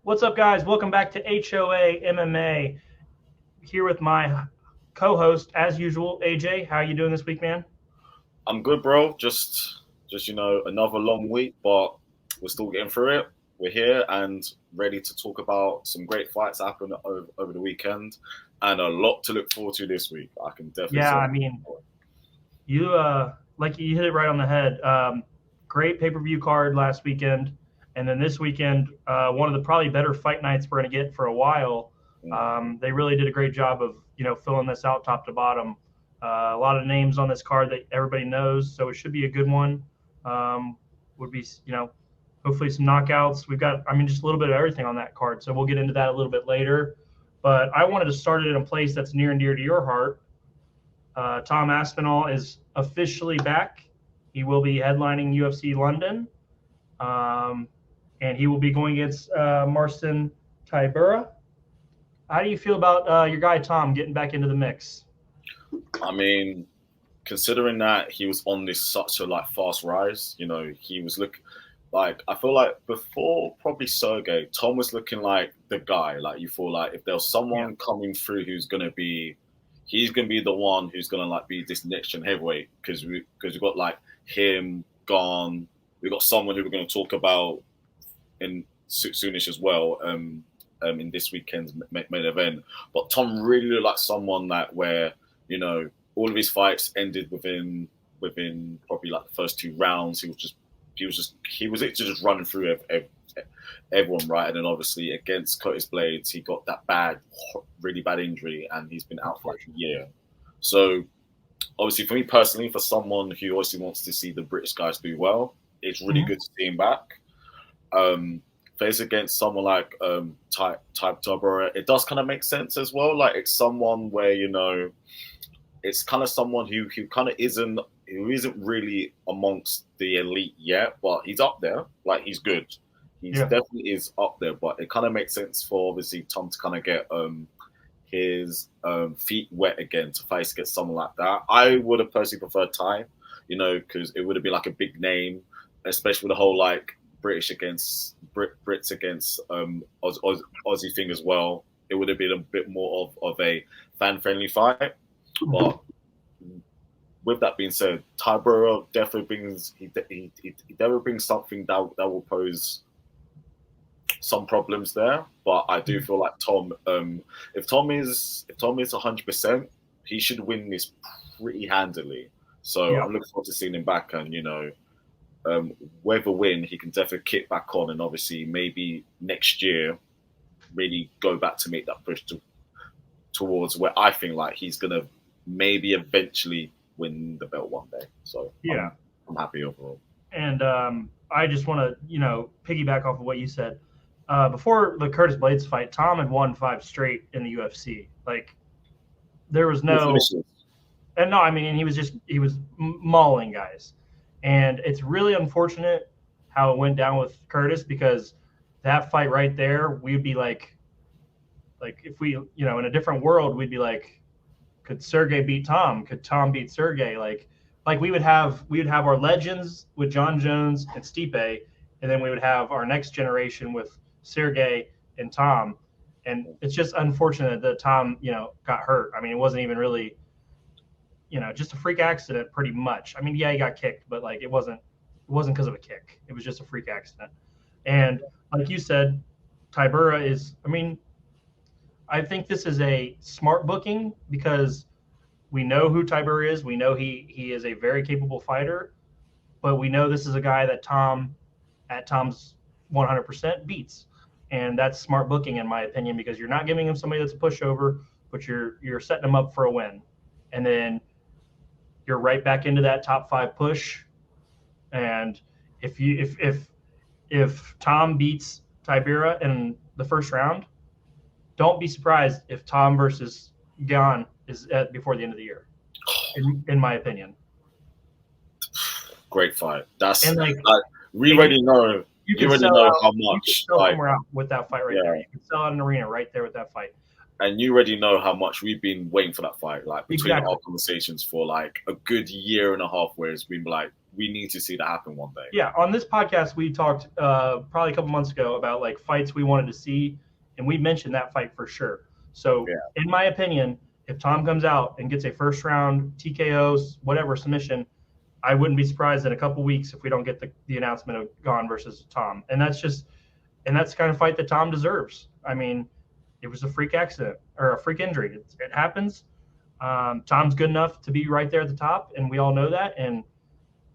What's up, guys? Welcome back to HOA MMA. Here with my co-host, as usual, AJ. How are you doing this week, man? I'm good, bro. Just another long week, but we're still getting through it. We're here and ready to talk about some great fights that happened over the weekend, and a lot to look forward to this week. I can definitely Yeah, say. I mean, you like you hit it right on the head. Great pay-per-view card last weekend, and then this weekend, one of the probably better fight nights we're going to get for a while. They really did a great job of filling this out top to bottom. A lot of names on this card that everybody knows, so it should be a good one. Would be hopefully some knockouts. We've got just a little bit of everything on that card, so we'll get into that a little bit later. But I wanted to start it in a place that's near and dear to your heart. Tom Aspinall is officially back. He will be headlining UFC London, and he will be going against Marcin Tybura. How do you feel about your guy Tom getting back into the mix? I mean, considering that he was on this such a fast rise, he was looking like, I feel like before probably Sergey, Tom was looking like the guy. Like, you feel like if there was someone coming through he's gonna be the one who's gonna be this next gen heavyweight, because we've got him gone. We got someone who we're gonna talk about in soonish as well. In this weekend's main event, but Tom really looked like someone where all of his fights ended within probably the first 2 rounds. He was just running through everyone, right? And then obviously against Curtis Blades, he got that really bad injury, and he's been out for a year. So obviously, for me personally, for someone who obviously wants to see the British guys do well, it's really good to see him back. Face against someone like Tybura, it does kind of make sense as well. It's someone where it's kind of someone who kind of isn't really amongst the elite yet, but he's up there. He's good. He's definitely is up there. But it kind of makes sense for obviously Tom to kind of get his feet wet again to face against someone like that. I would have personally preferred Ty, because it would have been a big name, especially with the whole British against Brits against Aussie thing as well. It would have been a bit more of a fan-friendly fight. But with that being said, Tybura definitely brings something that will pose some problems there. But I do feel like Tom, if Tom is 100%, he should win this pretty handily. So I'm looking forward to seeing him back, and whether win, he can definitely kick back on, and obviously maybe next year really go back to make that push towards where I think he's gonna maybe eventually win the belt one day. So I'm happy overall. And I just want to piggyback off of what you said. Before the Curtis Blades fight, Tom had won 5 straight in the UFC. There was no, and no, and he was mauling guys. And it's really unfortunate how it went down with Curtis, because that fight right there, we'd be like if we, in a different world, we'd be like, could Sergey beat Tom? Could Tom beat Sergey? We would have our legends with John Jones and Stipe, and then we would have our next generation with Sergey and Tom. And it's just unfortunate that Tom, got hurt. It wasn't even really, just a freak accident, pretty much. He got kicked, but it wasn't because of a kick. It was just a freak accident. And like you said, Tybura is, I think this is a smart booking, because we know who Tybura is. We know he is a very capable fighter, but we know this is a guy that Tom, at Tom's 100%, beats. And that's smart booking, in my opinion, because you're not giving him somebody that's a pushover, but you're setting him up for a win. And then you're right back into that top 5 push. And if Tom beats Tybura in the first round, don't be surprised if Tom versus Gan is before the end of the year, in my opinion. Great fight. That's and we already know. You already know how much. You can sell somewhere out with that fight right there. You can sell out an arena right there with that fight. And you already know how much we've been waiting for that fight, between our conversations for a good year and a half, where it's been we need to see that happen one day. Yeah, on this podcast we talked probably a couple months ago about like fights we wanted to see, and we mentioned that fight for sure. So in my opinion, if Tom comes out and gets a first round TKO, whatever submission, I wouldn't be surprised in a couple weeks if we don't get the announcement of Gane versus Tom. And that's the kind of fight that Tom deserves. I mean, it was a freak accident or a freak injury. It happens. Tom's good enough to be right there at the top, and we all know that. And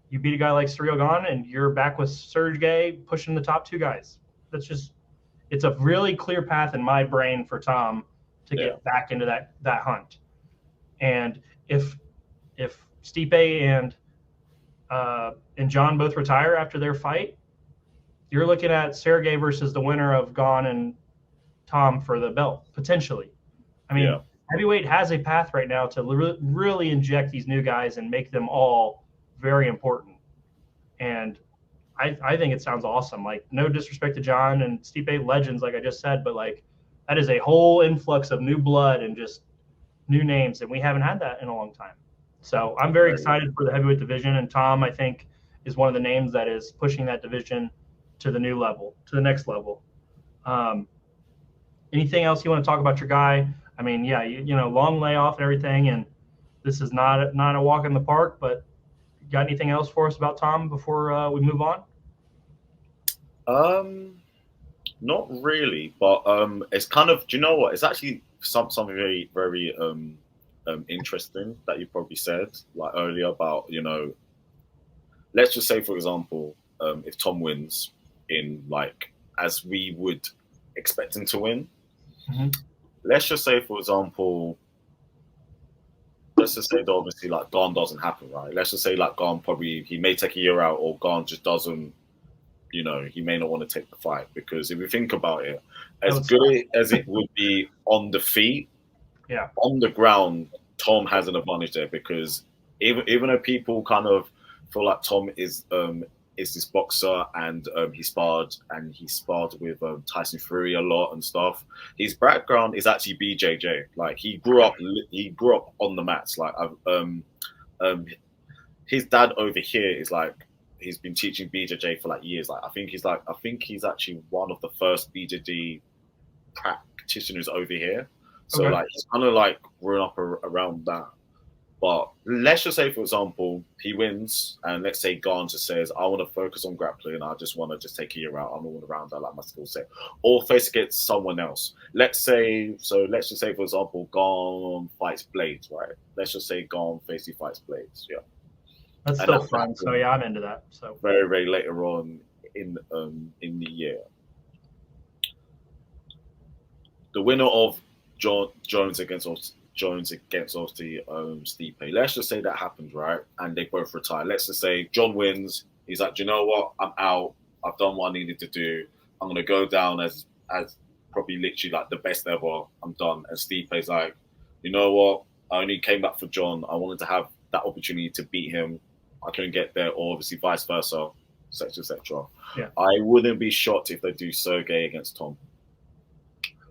you beat a guy like Ciryl Gane, and you're back with Sergey pushing the top two guys. It's a really clear path in my brain for Tom to get back into that hunt. And if Stipe and John both retire after their fight, you're looking at Sergey versus the winner of Gane and Tom for the belt, potentially. I mean, heavyweight has a path right now to really inject these new guys and make them all very important. And I think it sounds awesome. Like, no disrespect to John and Stipe, legends, like I just said, but like that is a whole influx of new blood and just new names, and we haven't had that in a long time. So I'm very excited for the heavyweight division, and Tom, I think, is one of the names that is pushing that division to the new level, to the next level. Anything else you want to talk about your guy? I mean, yeah, you know, long layoff and everything, and this is not a walk in the park, but got anything else for us about Tom before we move on? Not really, but it's kind of, do you know what? It's actually something very, very interesting that you probably said like earlier about, you know, let's just say, for example, if Tom wins in like as we would expect him to win, let's just say, for example, let's just say that obviously like Gane doesn't happen, right? Let's just say like Gane probably, he may take a year out, or Gane just doesn't, you know, he may not want to take the fight. Because if you think about it, as good as it would be on the feet, on the ground, Tom has an advantage there, because even though people kind of feel like Tom is this boxer and he sparred with Tyson Fury a lot and stuff, his background is actually BJJ. Like he grew up on the mats. Like his dad over here is like, he's been teaching BJJ for like years. Like I think he's actually one of the first BJJ practitioners over here. So like he's kind of like grown up around that. But let's just say, for example, he wins, and let's say Gane just says, I want to focus on grappling, I just want to just take a year out, I don't want to round out like my skill set, or face against someone else. Let's just say, for example, Gane fights Blades, right? Let's just say Gane basically fights Blades, That's still fun. So yeah, I'm into that. So very, very later on in the year. The winner of Jones against obviously Stipe. Let's just say that happens, right? And they both retire. Let's just say John wins. He's like, do you know what? I'm out. I've done what I needed to do. I'm gonna go down as probably literally like the best ever. I'm done. And Stipe's like, you know what? I only came back for John. I wanted to have that opportunity to beat him. I couldn't get there, or obviously vice versa, etc., etc. Yeah. I wouldn't be shocked if they do Sergey against Tom.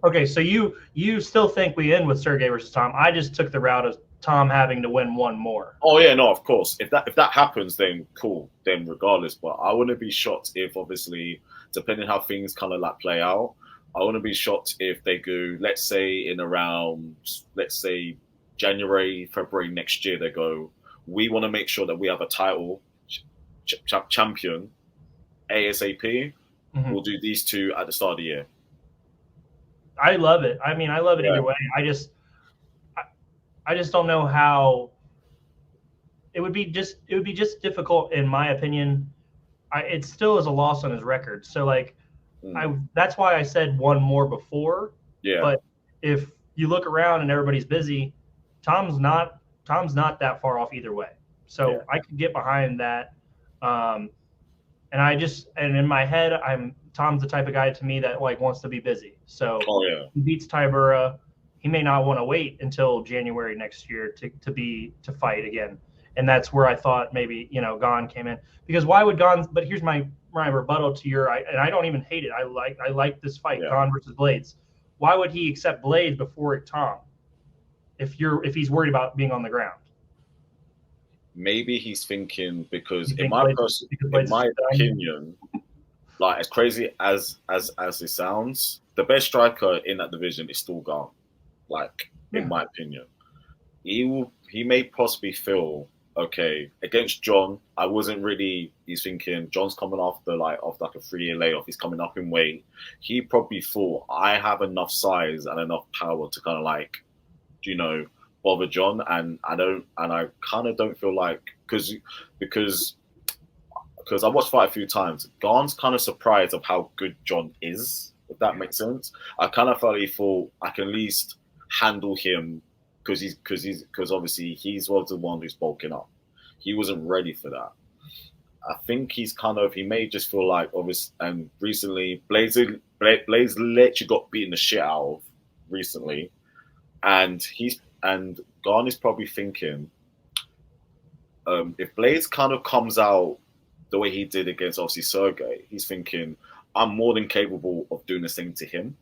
Okay, so you still think we end with Sergey versus Tom? I just took the route of Tom having to win one more. Oh yeah, no, of course. If that happens, then cool. Then regardless, but I wouldn't be shocked if, obviously, depending how things kind of like play out, I wouldn't be shocked if they go, let's say in around, let's say January, February next year, they go, we want to make sure that we have a title champion ASAP. We'll do these two at the start of the year. I love it. I mean, I love it either way. I just don't know how it would be just difficult, in my opinion. It still is a loss on his record. So like, that's why I said one more before. Yeah. But if you look around and everybody's busy, Tom's not that far off either way. So I could get behind that. And in my head, Tom's the type of guy to me that like wants to be busy. So he beats Tybura. He may not want to wait until January next year to fight again. And that's where I thought maybe, Gane came in, because why would Gane? But here's my rebuttal to and I don't even hate it. I like this fight, Gane versus Blades. Why would he accept Blades before Tom? If he's worried about being on the ground? maybe he's thinking because You think Blade's in my done? opinion, like as crazy as it sounds, the best striker in that division is still gone. Like in Yeah. my opinion, he may possibly feel okay against John. I wasn't really. He's thinking John's coming after like a 3 year layoff. He's coming up in weight. He probably thought I have enough size and enough power to kind of like, you know, bother John, and I kind of don't feel like because because I watched fight a few times. Garn's kind of surprised of how good John is, if that makes sense. I kind of felt he thought I can at least handle him because obviously he's the one who's bulking up. He wasn't ready for that. I think he may just feel like obviously and recently Blaze literally got beaten the shit out of recently, and Garn is probably thinking if Blaze kind of comes out the way he did against obviously Sergey, he's thinking I'm more than capable of doing the same to him.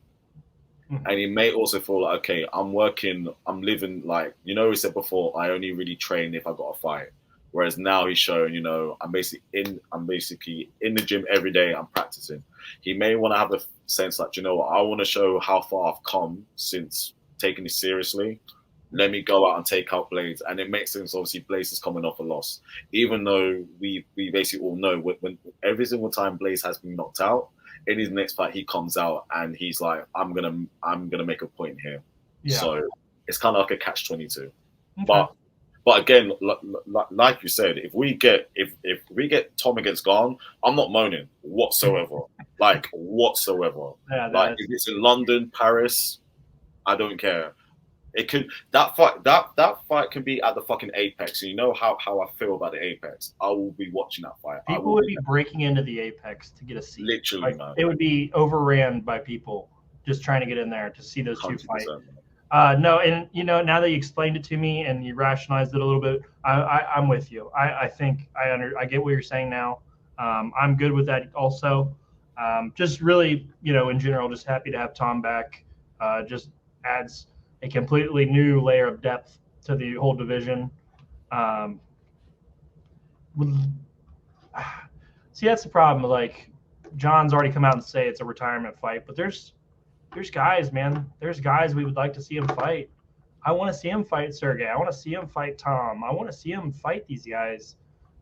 Mhm. And he may also feel like, okay, I'm living like, he said before, I only really train if I got a fight. Whereas now he's showing, I'm basically in the gym every day, I'm practicing. He may want to have a sense like, what, I want to show how far I've come since taking it seriously. Let me go out and take out Blades. And it makes sense, obviously, Blades is coming off a loss. Even though we basically all know when every single time Blades has been knocked out, in his next fight, he comes out and he's like, I'm gonna make a point here. Yeah. So it's kind of like a catch-22. Okay. But again, like you said, if we get Tom against Garn, I'm not moaning whatsoever. Like whatsoever. Yeah, like if it's in London, Paris, I don't care. It could that fight can be at the fucking Apex. And you know how I feel about the Apex. I will be watching that fight. People would be breaking into the Apex to get a seat. Literally, man. It would be overran by people just trying to get in there to see those 2 fight. No, and now that you explained it to me and you rationalized it a little bit, I'm with you. I think I get what you're saying now. I'm good with that also. Just really, in general, just happy to have Tom back. Just adds a completely new layer of depth to the whole division. See, that's the problem. Like, John's already come out and say it's a retirement fight, but there's guys, man. There's guys we would like to see him fight. I want to see him fight Sergey. I want to see him fight Tom. I want to see him fight these guys,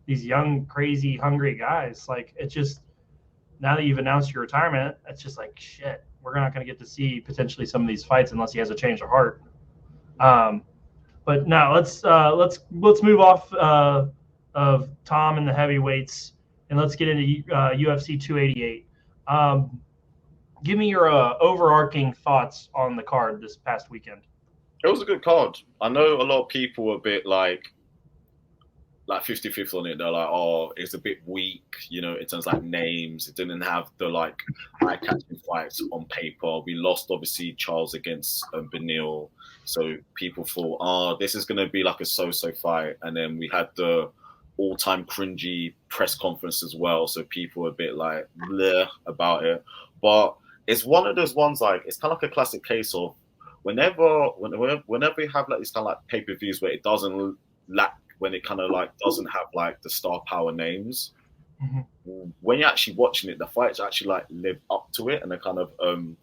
these young, crazy, hungry guys. Like, it's just, now that you've announced your retirement, it's just like, shit, we're not going to get to see potentially some of these fights unless he has a change of heart. But now let's move off of Tom and the heavyweights, and let's get into UFC 288. Give me your overarching thoughts on the card this past weekend. It was a good card. I know a lot of people were a bit like 50-50 on it. They're like, oh, it's a bit weak, in terms of like names. It didn't have the like eye-catching fights on paper. We lost obviously Charles against Benil, so people thought, oh, this is going to be like a so-so fight. And then we had the all-time cringy press conference as well, so people were a bit like bleh about it. But it's one of those ones like it's kind of like a classic case of whenever we have like these kind of like pay-per-views where it doesn't lack. When it kind of like doesn't have like the star power names, when you're actually watching it, the fights actually like live up to it and they kind of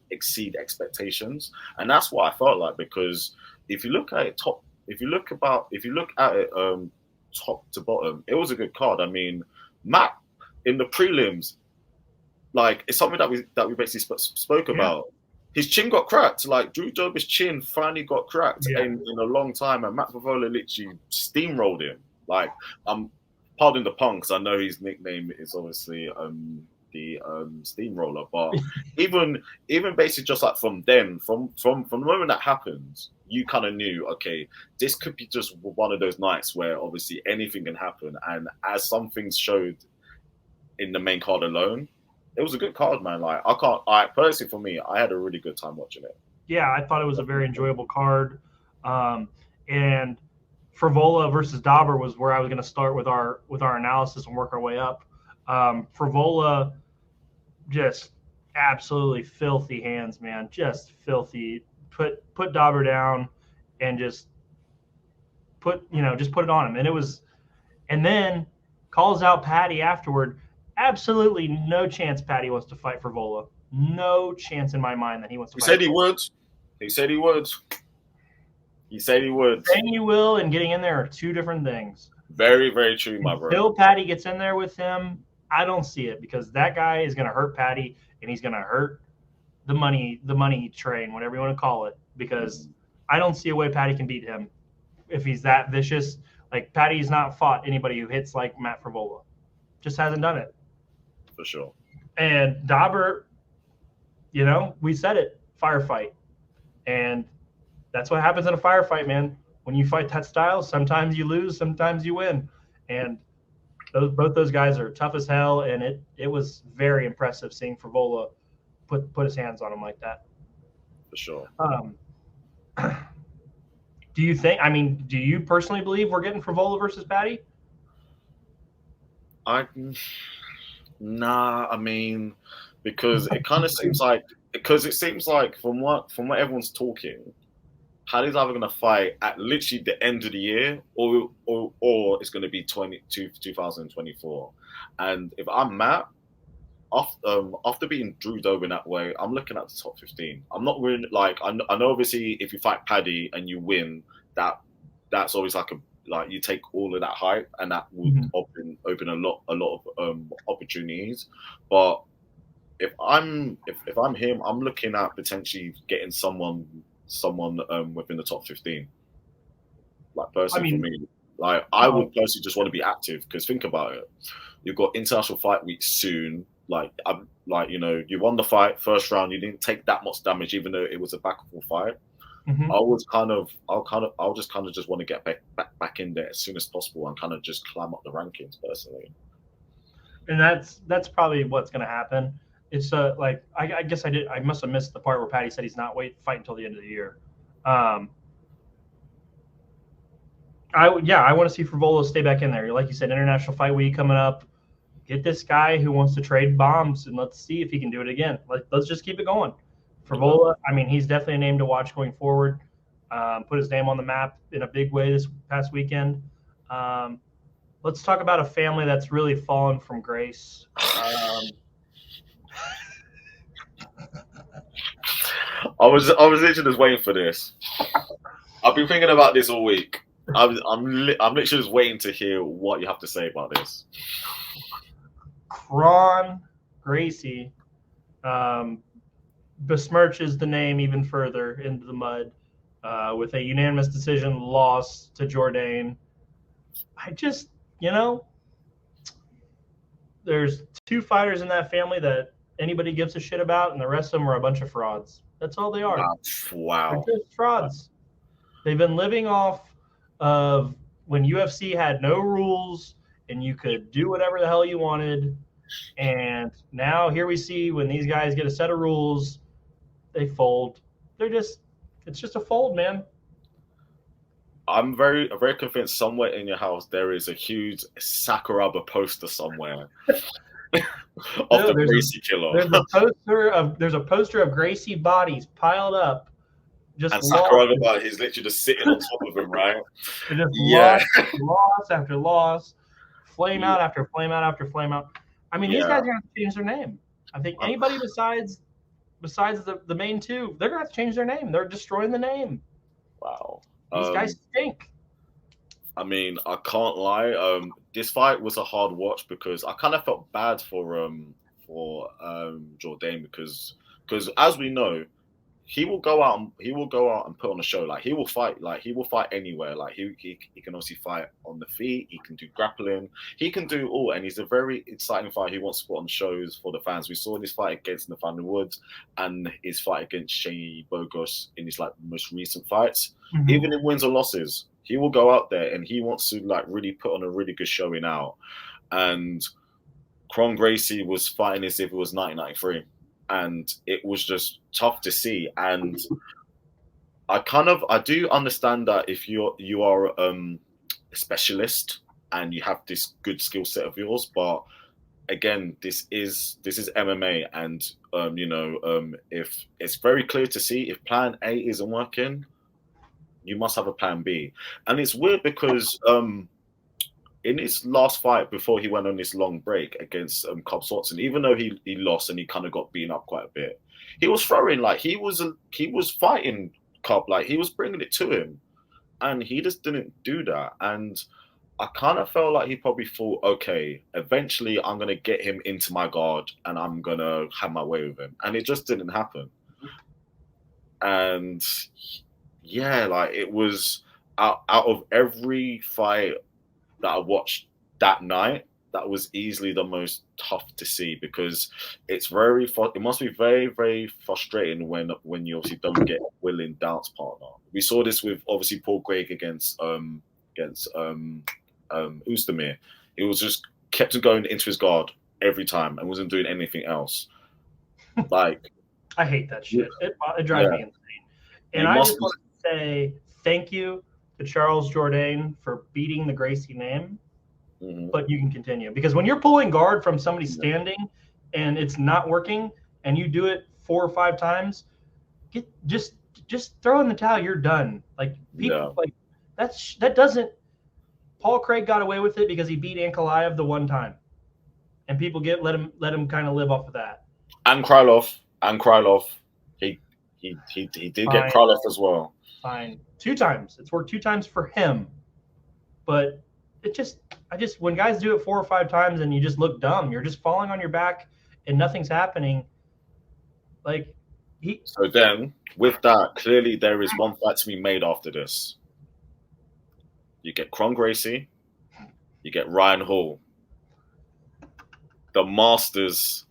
exceed expectations. And that's what I felt like, because if you look at it top to bottom, it was a good card. I mean, Matt in the prelims, like it's something that we basically spoke about. His chin got cracked. Like Drew Dober's chin finally got cracked in a long time, and Matt Favola literally steamrolled him. Like, pardon the pun, because I know his nickname is obviously the steamroller. But even basically just like from the moment that happened, you kind of knew, okay, this could be just one of those nights where obviously anything can happen. And as some things showed in the main card alone, it was a good card, man. Like personally for me, I had a really good time watching it. Yeah, I thought it was a very enjoyable card. And Favola versus Dauber was where I was going to start with our analysis and work our way up. Favola, just absolutely filthy hands, man. Just filthy. Put Dauber down and just put it on him. And and then calls out Patty afterward. Absolutely no chance Patty wants to fight for Vola. No chance in my mind that he wants to He fight. said he would. He said he would. He said he would. Saying you will and getting in there are two different things. Very, very true, my bro. Until Patty gets in there with him, I don't see it because that guy is going to hurt Patty and he's going to hurt the money train, whatever you want to call it, because I don't see a way Patty can beat him if he's that vicious. Like Patty's not fought anybody who hits like Matt Frevola. Just hasn't done it. For sure. And Dauber, you know, we said it, firefight. And that's what happens in a firefight, man. When you fight that style, sometimes you lose, sometimes you win. And both those guys are tough as hell, and it was very impressive seeing Frevola put his hands on him like that. For sure. Do you personally believe we're getting Frevola versus Patty? Nah, I mean, because it kind of seems like from what everyone's talking, Paddy's either going to fight at literally the end of the year or it's going to be 2024. And if I'm Matt, after beating Drew Dober in that way, I'm looking at the top 15. I'm not really like I know obviously if you fight Paddy and you win, that's always like you take all of that hype and that would open a lot of opportunities. But if I'm him, I'm looking at potentially getting someone within the top 15. Like personally, for me, like I would personally just want to be active because think about it, you've got international fight week soon. You won the fight first round, you didn't take that much damage, even though it was a backable fight. I'll just kind of just want to get back in there as soon as possible and kind of just climb up the rankings personally. And that's probably what's going to happen. It's I guess I must have missed the part where Patty said he's not fighting until the end of the year. I want to see Frevola stay back in there. Like you said, International Fight Week coming up. Get this guy who wants to trade bombs and let's see if he can do it again. Let's just keep it going. Frevola, I mean, he's definitely a name to watch going forward. Put his name on the map in a big way this past weekend. Let's talk about a family that's really fallen from grace. I was literally just waiting for this. I've been thinking about this all week. I'm literally just waiting to hear what you have to say about this. Kron Gracie besmirches the name even further into the mud with a unanimous decision loss to Jourdain. I just, there's two fighters in that family that anybody gives a shit about, and the rest of them are a bunch of frauds. That's all they are. Wow. They're just frauds. They've been living off of when UFC had no rules and you could do whatever the hell you wanted. And now here we see when these guys get a set of rules, they fold. It's just a fold, man. I'm very convinced somewhere in your house there is a huge Sakuraba poster somewhere of the Gracie killer. There's a poster of Gracie bodies piled up. And Sakuraba is literally just sitting on top of him, right? Just loss after loss, flame out after flame out after flame out. I mean, these guys are going to have to change their name. I think anybody besides the main two, they're going to have to change their name. They're destroying the name. Wow. These guys stink. I mean, I can't lie. This fight was a hard watch because I kind of felt bad for Jourdain because as we know, he will go out and put on a show. Like he will fight anywhere. Like he can obviously fight on the feet. He can do grappling. He can do all, and he's a very exciting fight. He wants to put on shows for the fans. We saw this fight against Nathaniel Woods and his fight against Shane Burgos in his most recent fights. Mm-hmm. Even in wins or losses, he will go out there and he wants to really put on a really good showing out. And Kron Gracie was fighting as if it was 1993. And it was just tough to see. And I do understand that if you are a specialist and you have this good skill set of yours, but again, this is MMA, and if it's very clear to see if plan A isn't working, you must have a plan B. And it's weird because in his last fight before he went on this long break against Cobb Swanson, even though he lost and he kind of got beaten up quite a bit, he was throwing like he was fighting Cobb, like he was bringing it to him, and he just didn't do that. And I kind of felt like he probably thought, okay, eventually I'm gonna get him into my guard and I'm gonna have my way with him, and it just didn't happen. And yeah, like it was out of every fight that I watched that night, that was easily the most tough to see, because it must be very, very frustrating when you obviously don't get a willing dance partner. We saw this with obviously Paul Craig against Oosterdamir. He was just kept going into his guard every time and wasn't doing anything else. Like, I hate that shit. It drives me insane. And I just want to say thank you to Charles Jourdain for beating the Gracie name. Mm-hmm. But you can continue, because when you're pulling guard from somebody standing and it's not working, and you do it 4 or 5 times, just throw in the towel. You're done. Like people like that doesn't. Paul Craig got away with it because he beat Ankalaev the one time, and people let him kind of live off of that. And Krylov, he did get Krylov as well. Fine, 2 times. It's worked 2 times for him, but when guys do it 4 or 5 times and you just look dumb, you're just falling on your back and nothing's happening. So then, with that, clearly there is one fight to be made after this. You get Kron Gracie, you get Ryan Hall, the masters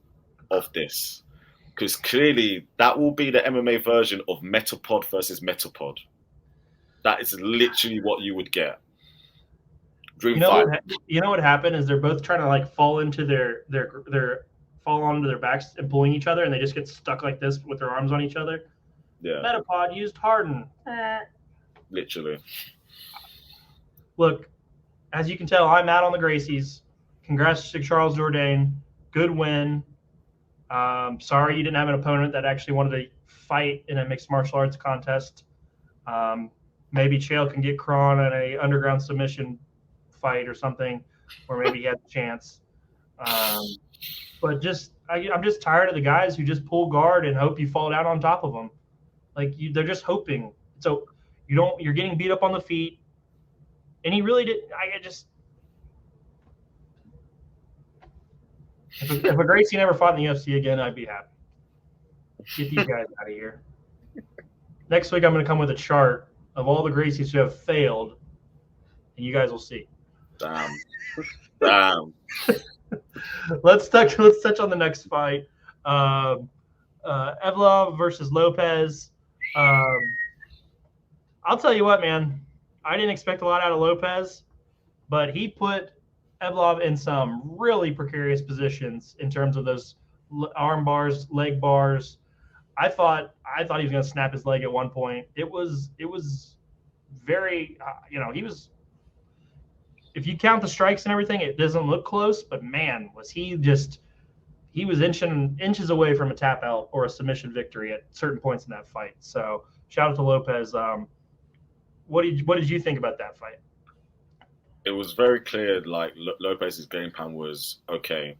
of this, because clearly that will be the MMA version of Metapod versus Metapod. That is literally what you would get. You know what happened is they're both trying to like fall into fall onto their backs and pulling each other, and they just get stuck like this with their arms on each other. Yeah. Metapod used Harden. Literally. Look, as you can tell, I'm out on the Gracies. Congrats to Charles Jourdain. Good win. Sorry you didn't have an opponent that actually wanted to fight in a mixed martial arts contest. Maybe Chael can get Kron in a underground submission fight or something, or maybe he had a chance. But I'm just tired of the guys who just pull guard and hope you fall down on top of them. Like they're just hoping. So you're getting beat up on the feet. And he really did. If a Gracie never fought in the UFC again, I'd be happy. Get these guys out of here. Next week, I'm going to come with a chart of all the Gracies who have failed, and you guys will see. Damn. Let's touch on the next fight. Evloev versus Lopez. I'll tell you what, man. I didn't expect a lot out of Lopez, but he put Evloev in some really precarious positions in terms of those arm bars, leg bars. I thought he was going to snap his leg at one point. It was very, he was. If you count the strikes and everything, it doesn't look close, but man, was he was inches away from a tap out or a submission victory at certain points in that fight. So shout out to Lopez. What did you think about that fight? It was very clear, like Lopez's game plan was, okay,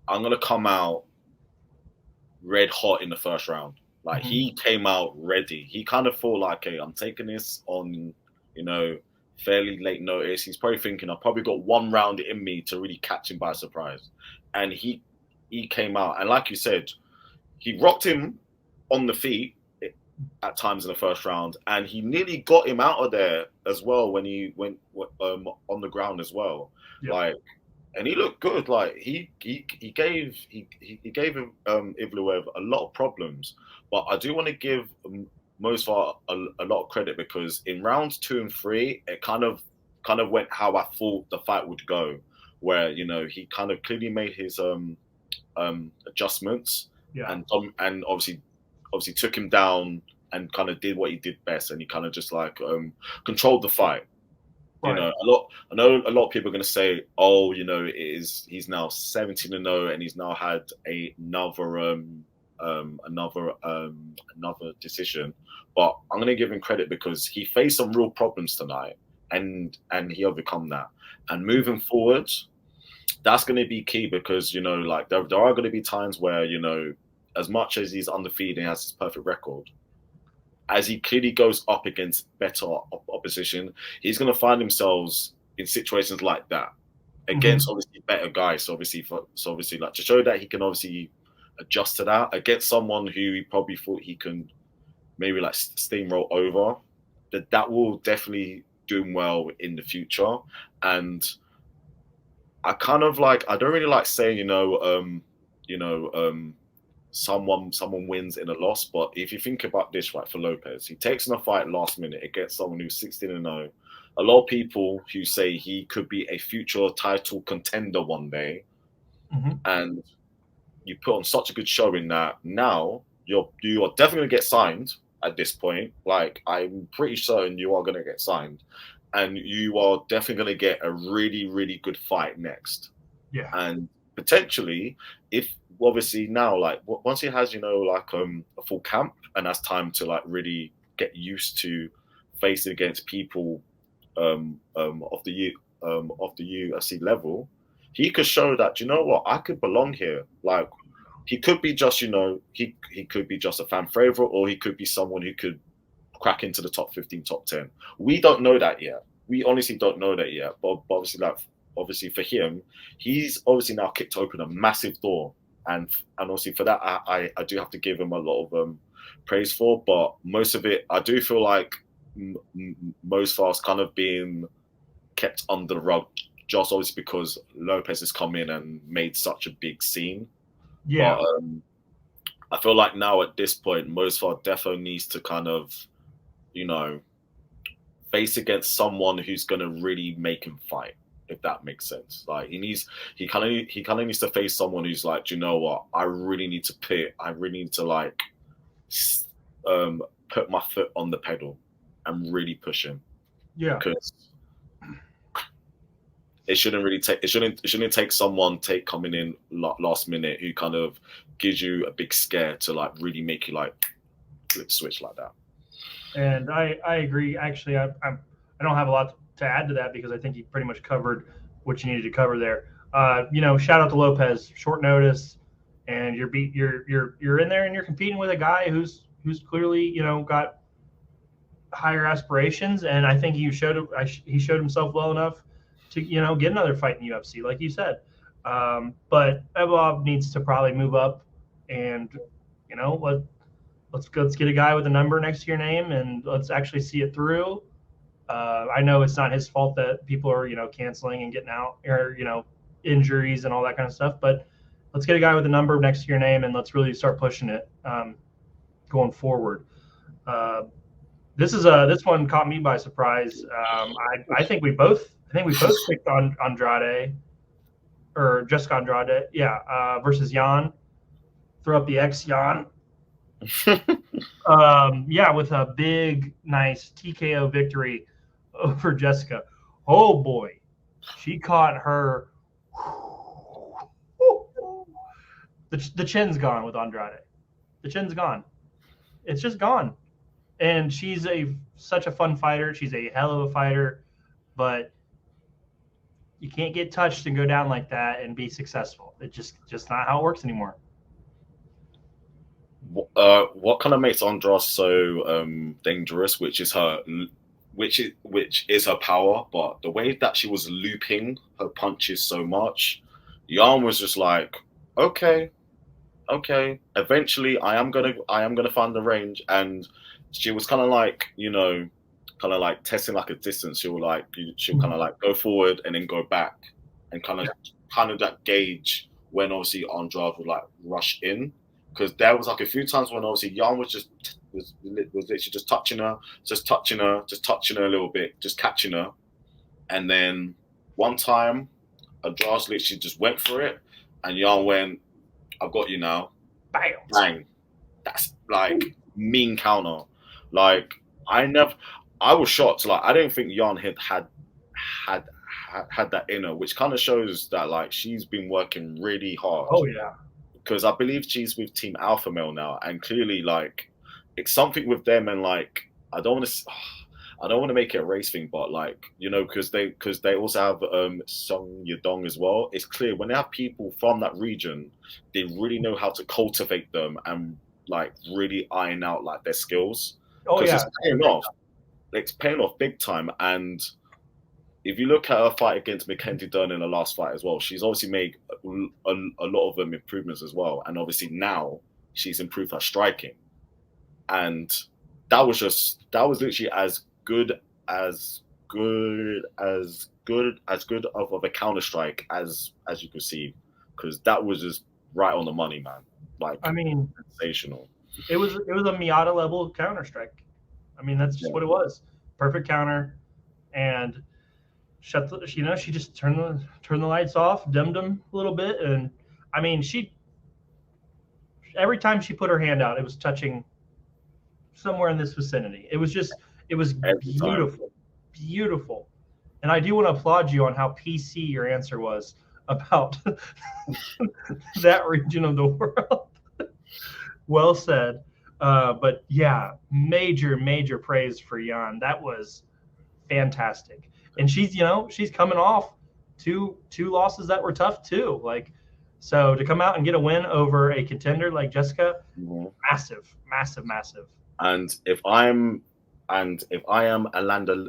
I'm going to come out red hot in the first round. Like he came out ready. He kind of thought like, okay, I'm taking this on, fairly late notice. He's probably thinking, I've probably got 1 round in me to really catch him by surprise. And he came out. And like you said, he rocked him on the feet at times in the first round, and he nearly got him out of there as well when he went on the ground as well. Yep. Like, and he looked good. Like he gave him Evloev a lot of problems, but I do want to give Mosfar a lot of credit, because in rounds 2 and 3, it kind of went how I thought the fight would go, where he kind of clearly made his adjustments, and obviously took him down and kind of did what he did best, and he kind of just like controlled the fight. Right. I know a lot of people are going to say, oh, he's now 17-0 and he's now had another decision. But I'm going to give him credit because he faced some real problems tonight, and he overcome that. And moving forward, that's going to be key because like there are going to be times where as much as he's undefeated and has his perfect record, as he clearly goes up against better opposition, he's going to find himself in situations like that against obviously better guys. So obviously, like to show that he can obviously adjust to that against someone who he probably thought he can maybe like steamroll over. That will definitely do him well in the future. And I kind of like, I don't really like saying someone wins in a loss. But if you think about this, right, for Lopez, he takes in a fight last minute against someone who's 16-0. A lot of people who say he could be a future title contender one day, and you put on such a good showing that now you are definitely going to get signed at this point. Like, I'm pretty certain you are going to get signed, and you are definitely going to get a really, really good fight next. Yeah. And potentially, if obviously now, like once he has, like a full camp and has time to like really get used to facing against people of the UFC level, he could show that, what, I could belong here. Like, he could be just, he could be just a fan favorite, or he could be someone who could crack into the top 15, top 10. We don't know that yet. We honestly don't know that yet. But obviously for him, he's obviously now kicked open a massive door. And obviously for that, I do have to give him a lot of praise for. But most of it, I do feel like most fights kind of being kept under the rug, just obviously because Lopez has come in and made such a big scene. Yeah. But I feel like now at this point, Mosfar defo needs to kind of, face against someone who's going to really make him fight, if that makes sense. Like he kind of needs to face someone who's like, what, I really need to like put my foot on the pedal and really push him. Yeah. Because it shouldn't take someone coming in last minute who kind of gives you a big scare to like really make you like flip switch like that. And I agree. Actually, I don't have a lot to add to that because I think you pretty much covered what you needed to cover there. Shout out to Lopez, short notice, and you're in there and you're competing with a guy who's clearly got higher aspirations, and I think he showed himself well enough to get another fight in the UFC, like you said. But Evloev needs to probably move up, and let's get a guy with a number next to your name, and let's actually see it through. I know it's not his fault that people are canceling and getting out, or injuries and all that kind of stuff, but let's get a guy with a number next to your name, and let's really start pushing it going forward. This one caught me by surprise. I think we both picked on Andrade, or Jessica Andrade, versus Jan. Throw up the X, Jan. With a big, nice TKO victory over Jessica. Oh boy, she caught her. The chin's gone with Andrade. The chin's gone. It's just gone. And she's such a fun fighter. She's a hell of a fighter, but you can't get touched and go down like that and be successful. It's just not how it works anymore. What kind of makes Andrade so dangerous, which is her power, but the way that she was looping her punches so much, Jan was just like, okay, eventually I am gonna find the range. And she was kind of like, testing like a distance. She'll kind of like go forward and then go back, and kind of that gauge when obviously Andrade would like rush in. Because there was like a few times when obviously Jan was literally just touching her a little bit, just catching her. And then one time, Andrade literally just went for it, and Jan went, "I've got you now." Bam. Bang. That's like mean counter. Like I was shocked. Like I didn't think Jan had that in her, which kind of shows that like she's been working really hard. Oh yeah. Because I believe she's with Team Alpha Male now, and clearly, like, it's something with them, and like, I don't want to. I don't want to make it a race thing, but like, you know, because they also have Song Yadong as well. It's clear when they have people from that region, they really know how to cultivate them and like really iron out like their skills, Oh because yeah, it's paying off. It's paying off big time. And if you look at her fight against Mackenzie Dern in the last fight as well, she's obviously made a lot of them improvements as well. And obviously now she's improved her striking. And that was literally as good of a counter strike as you could see, because that was just right on the money, man. Like, I mean, sensational. it was a Miata level counter strike. I mean, that's just what it was. Perfect counter, and shut the, you know, she just turned the lights off, dimmed them a little bit, and I mean, she every time she put her hand out, it was touching somewhere in this vicinity. It was Every time. beautiful, beautiful. And I do want to applaud you on how PC your answer was about that region of the world. Well said. But yeah, major praise for Jan. That was fantastic. And she's coming off two losses that were tough too. Like, so to come out and get a win over a contender like Jessica, massive. And if I am Amanda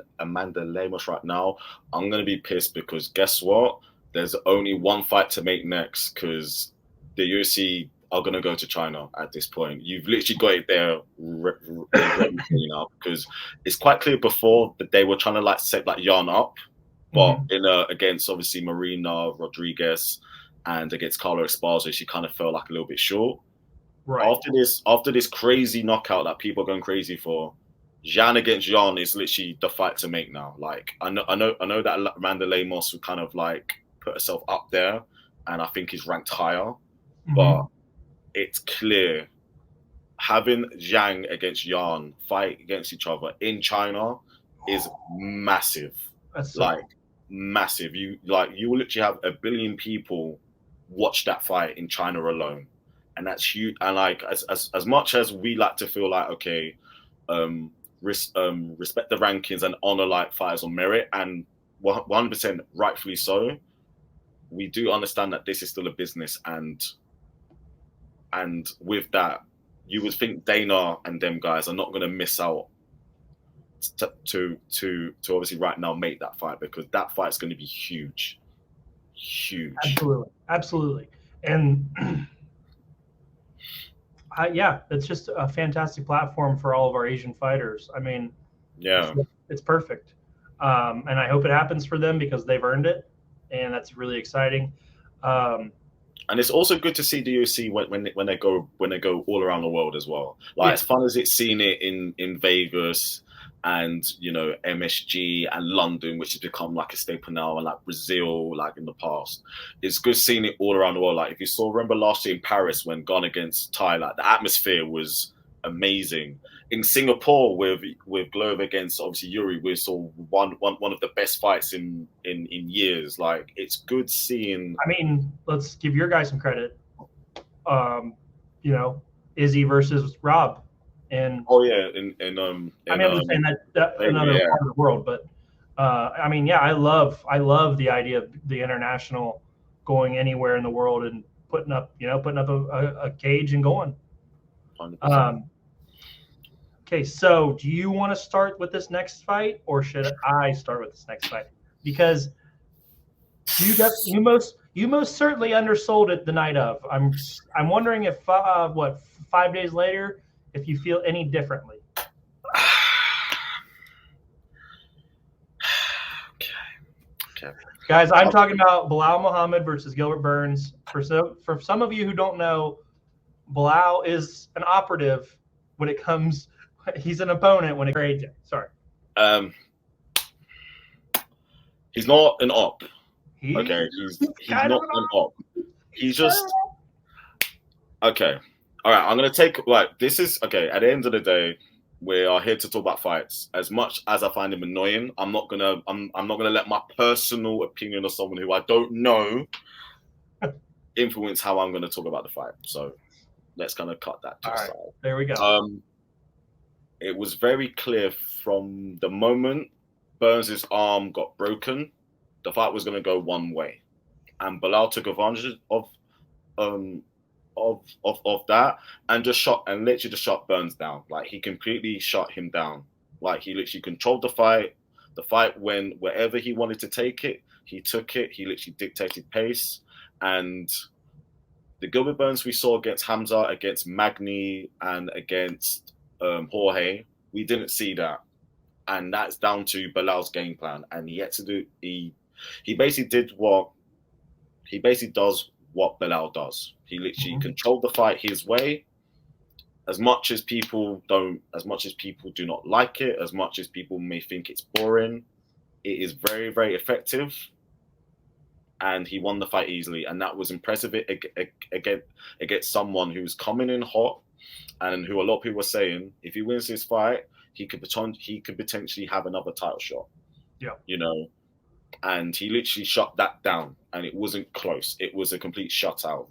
Lemos right now, I'm gonna be pissed because guess what? There's only one fight to make next, because the UFC are gonna go to China at this point. You've literally got it there ready for you now, because it's quite clear before that they were trying to like set like Jan up, but against obviously Marina Rodriguez and against Carla Esparza, she kind of fell like a little bit short. Right. After this crazy knockout that people are going crazy for, Jan against Jan is literally the fight to make now. Like, I know that Amanda Lemos would kind of like put herself up there, and I think is ranked higher, but it's clear having Zhang against Jan fight against each other in China is massive. That's like massive. You will literally have 1 billion people watch that fight in China alone. And that's huge. And like, as much as we like to feel like, okay, respect the rankings and honor like fighters on merit, and 100% rightfully so, we do understand that this is still a business, and with that, you would think Dana and them guys are not going to miss out to obviously right now make that fight, because that fight's going to be huge. Absolutely. And yeah, it's just a fantastic platform for all of our Asian fighters. I mean, yeah, it's perfect. And I hope it happens for them, because they've earned it, and that's really exciting. And it's also good to see the UFC when they go all around the world as well. Like, as fun as it's seen it in Vegas and, you know, MSG and London, which has become like a staple now, and like Brazil, like in the past, it's good seeing it all around the world. Like, if you remember last year in Paris when gone against Thai, like the atmosphere was amazing. In Singapore with Glover against obviously Yuri, we saw one of the best fights in years. Like, it's good seeing. I mean, let's give your guy some credit. You know, Izzy versus Rob. And I'm not saying that another part of the world, but I mean, yeah, I love the idea of the international going anywhere in the world and putting up a cage and going. 100%. Okay, so do you want to start with this next fight, or should I start with this next fight? Because you most certainly undersold it the night of. I'm wondering if 5 days later, if you feel any differently. Okay. Guys, I'm talking about Bilal Muhammad versus Gilbert Burns. For some of you who don't know, Bilal is an operative when it comes. He's an opponent when it grades. Sorry. He's not an op. He's not an op. He's just okay. All right, I'm gonna take this is okay. At the end of the day, we are here to talk about fights. As much as I find him annoying, I'm not gonna let my personal opinion of someone who I don't know influence how I'm gonna talk about the fight. So let's kind of cut that to the side. There we go. it was very clear from the moment Burns' arm got broken, the fight was going to go one way, and Bilal took advantage um of that and literally just shot Burns down. Like he completely shut him down. Like he literally controlled the fight. The fight went wherever he wanted to take it. He took it. He literally dictated pace. And the Gilbert Burns we saw against Hamza, against Magny, and against Jorge, we didn't see that. And that's down to Bilal's game plan. And he had to do he basically does what Bilal does. He literally controlled the fight his way. As much as people do not like it, as much as people may think it's boring, it is very, very effective. And he won the fight easily, and that was impressive against someone who's coming in hot, and who a lot of people were saying if he wins this fight, he could potentially have another title shot. Yeah, you know, and he literally shut that down, and it wasn't close. It was a complete shutout.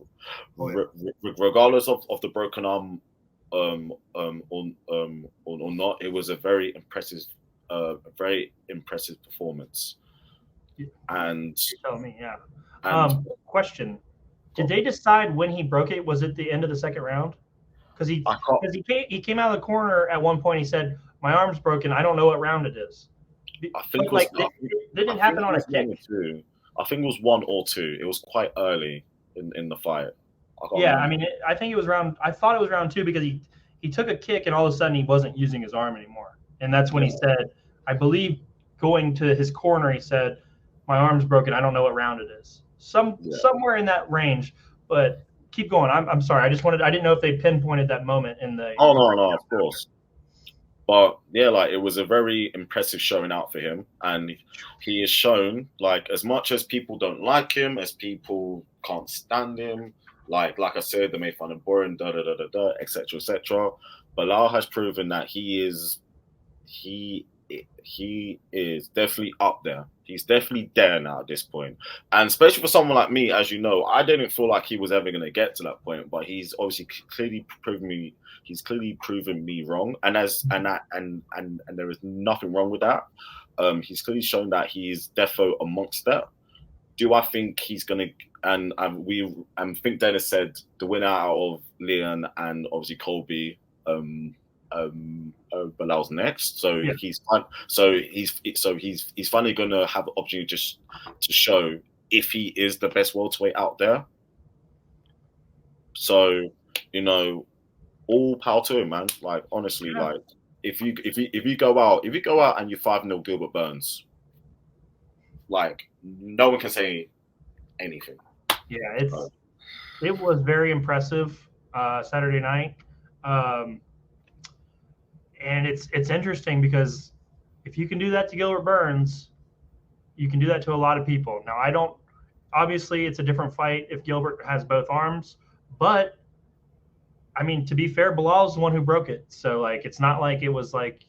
Regardless of the broken arm, or not, it was a very impressive performance. And you tell me, yeah. And question: did they decide when he broke it? Was it the end of the second round? Because he came out of the corner at one point. He said, "My arm's broken. I don't know what round it is." I think did it happen on a kick? I think it was 1 or 2. It was quite early in the fight. I mean, I think it was I thought it was round 2 because he took a kick and all of a sudden he wasn't using his arm anymore, and that's when he said, I believe, going to his corner, he said, "My arm's broken. I don't know what round it is." Somewhere in that range, but keep going. I'm sorry. I didn't know if they pinpointed that moment in the. Oh no, of course. But yeah, like it was a very impressive showing out for him, and he has shown, like, as much as people don't like him, as people can't stand him, like I said, they may find him boring, etc., etc. Bilal has proven that he is definitely up there. He's definitely there now at this point. And especially for someone like me, as you know, I didn't feel like he was ever going to get to that point, but he's obviously clearly proven me wrong. And there is nothing wrong with that. He's clearly shown that he's defo amongst that. Do I think he's going to, and think Dennis said the winner out of Leon and obviously Colby, Bilal's next, so he's finally going to have the opportunity just to show if he is the best welterweight out there. So, all power to him, man. Like, honestly, like if you go out and you 5-0 Gilbert Burns, like, no one can say anything. Yeah, it was very impressive Saturday night. And it's interesting because if you can do that to Gilbert Burns, you can do that to a lot of people. Now, obviously it's a different fight if Gilbert has both arms, but I mean, to be fair, Bilal's the one who broke it. So, like, it's not like it was like,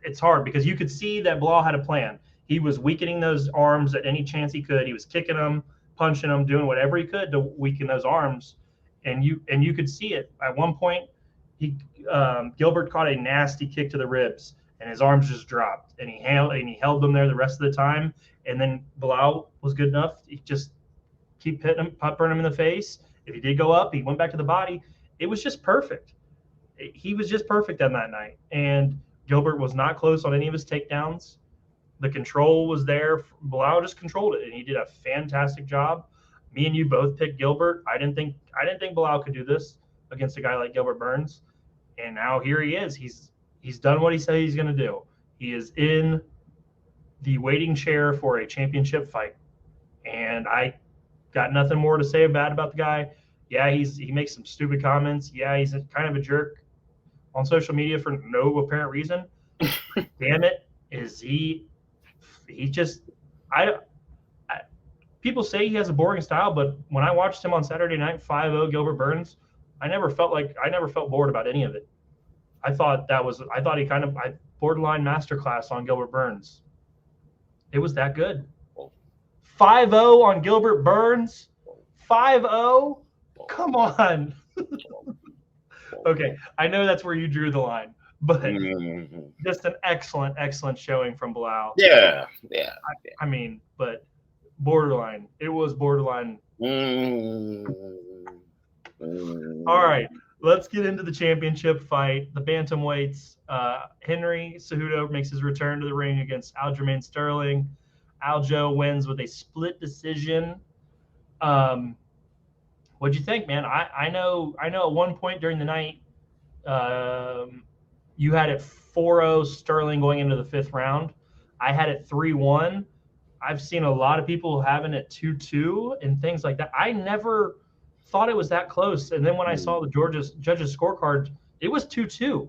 it's hard because you could see that Bilal had a plan. He was weakening those arms at any chance he could. He was kicking them, punching them, doing whatever he could to weaken those arms. And you could see it. At one point, Gilbert caught a nasty kick to the ribs, and his arms just dropped. And he held them there the rest of the time. And then Bilal was good enough. He just keep hitting him, burn him in the face. If he did go up, he went back to the body. It was just perfect. He was just perfect on that night. And Gilbert was not close on any of his takedowns. The control was there. Bilal just controlled it, and he did a fantastic job. Me and you both picked Gilbert. I didn't think Bilal could do this against a guy like Gilbert Burns. And now here he is. He's done what he said he's going to do. He is in the waiting chair for a championship fight. And I got nothing more to say bad about the guy. Yeah, he makes some stupid comments. Yeah, he's kind of a jerk on social media for no apparent reason. Damn it, is he just people say he has a boring style, but when I watched him on Saturday night, 5-0 Gilbert Burns, I never felt bored about any of it. I thought he kind of borderline masterclass on Gilbert Burns. It was that good. 5-0 on Gilbert Burns. 5-0. Come on. Okay, I know that's where you drew the line, but Mm-hmm. just an excellent showing from Bilal. Yeah, yeah. I mean, but borderline. It was borderline. Mm-hmm. All right, let's get into the championship fight. The bantamweights. Henry Cejudo makes his return to the ring against Aljamain Sterling. Aljo wins with a split decision. Um, what'd you think, man? I know at one point during the night, you had it 4-0 Sterling going into the fifth round. I had it 3-1. I've seen a lot of people having it 2-2 and things like that. I never thought it was that close. And then when I saw the Georgia's judges scorecard, it was 2-2.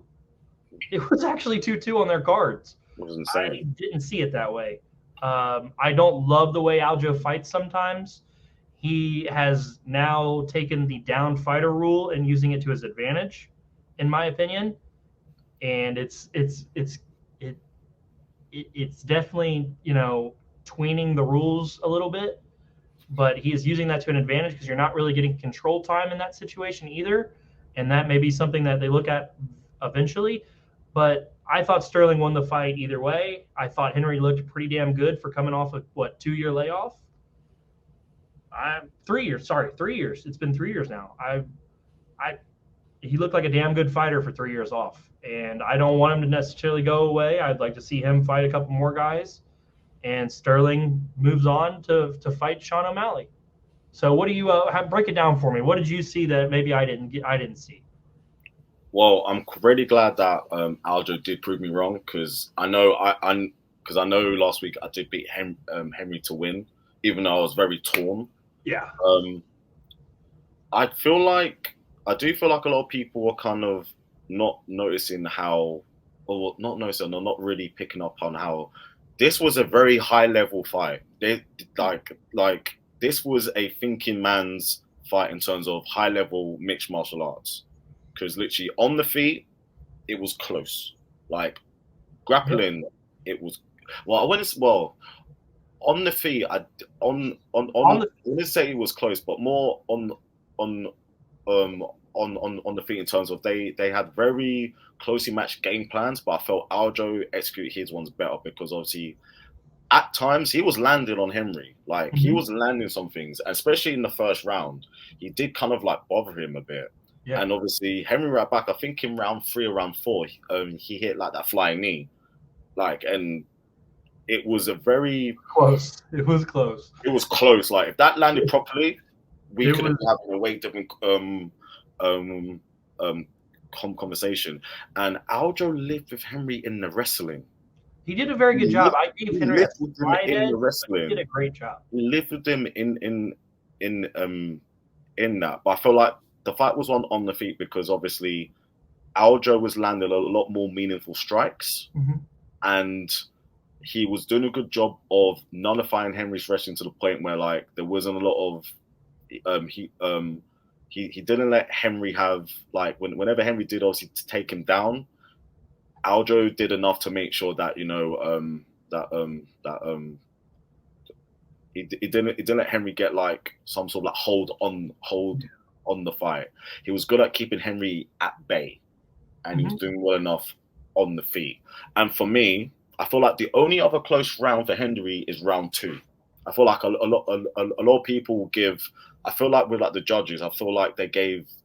It was actually 2-2 on their cards. It was I insane. didn't see it that way. I don't love the way Aljo fights sometimes. He has now taken the down fighter rule and using it to his advantage, in my opinion. And it's definitely, tweening the rules a little bit, but he is using that to an advantage because you're not really getting control time in that situation either, and that may be something that they look at eventually. But I thought Sterling won the fight either way. I thought Henry looked pretty damn good for coming off a 2-year layoff. 3 years, sorry, 3 years. It's been 3 years now. I he looked like a damn good fighter for 3 years off, and I don't want him to necessarily go away. I'd like to see him fight a couple more guys, and Sterling moves on to fight Sean O'Malley. So, what do you break it down for me? What did you see that maybe I didn't see? Well, I'm really glad that Aljo did prove me wrong because I know because I know last week I did beat Henry to win, even though I was very torn. Yeah. I do feel like a lot of people were kind of not noticing how, or not noticing, or not really picking up on how this was a very high level fight. They like this was a thinking man's fight in terms of high level mixed martial arts. Because literally on the feet, it was close. Like grappling, it was well. I wouldn't on the feet. I wouldn't say it was close, but more on on the feet in terms of they had very closely matched game plans, but I felt Aljo executed his ones better because obviously at times he was landing on Henry, like he was landing some things, especially in the first round. He did kind of like bother him a bit, Yeah. and obviously Henry right back. I think in round 3 or round 4, he hit like that flying knee, like, and it was a very Close. It was close. It was close. Like if that landed properly, we It could have was. been having a way different um, conversation. And Aljo lived with Henry in the wrestling. He did a very good He job. lived, I gave he Henry a lived with him slight in edge, the but he did wrestling. a great job. He lived with him in in that. But I feel like the fight was on the feet because obviously Aljo was landing a lot more meaningful strikes, and he was doing a good job of nullifying Henry's wrestling to the point where like there wasn't a lot of he didn't let Henry have like whenever Henry did obviously to take him down, Aljo did enough to make sure that he didn't let Henry get like some sort of like hold on the fight. He was good at keeping Henry at bay, and he was doing well enough on the feet. And for me, I feel like the only other close round for Henry is round 2. I feel like a lot of people give. I feel like with like the judges, I feel like they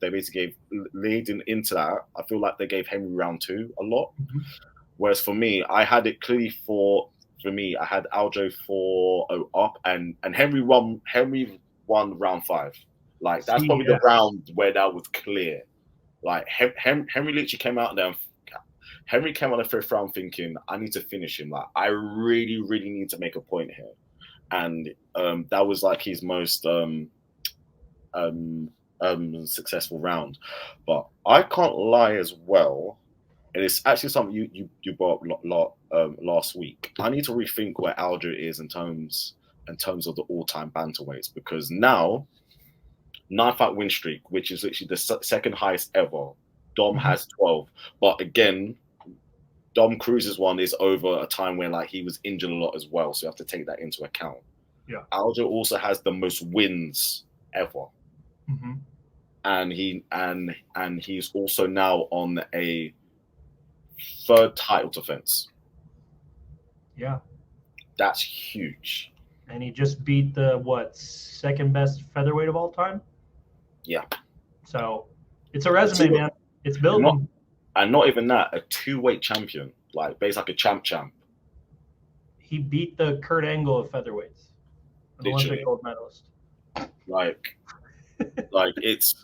basically gave leading into that. I feel like they gave Henry round 2 a lot. Whereas for me, I had it clearly for me. I had Aljo 4-0 up, and Henry won round 5. Like that's probably the round where that was clear. Like Henry literally came out there. Henry came on the 5th round thinking, I need to finish him. Like I really, really need to make a point here. And that was like his most successful round. But I can't lie as well. And it's actually something you brought up last week. I need to rethink where Aljo is in terms of the all-time bantamweights, because now 9-fight win streak, which is literally the second highest ever. Dom has 12, but again, Dom Cruz's one is over a time when like he was injured a lot as well, so you have to take that into account. Yeah. Aljo also has the most wins ever. and he's also now on a third title defense. Yeah. That's huge. And he just beat the second best featherweight of all time. Yeah. So it's a resume, man. It's building. And not even that, a 2-weight champion, like basically like a champ. He beat the Kurt Angle of featherweights, an Olympic gold medalist. Like it's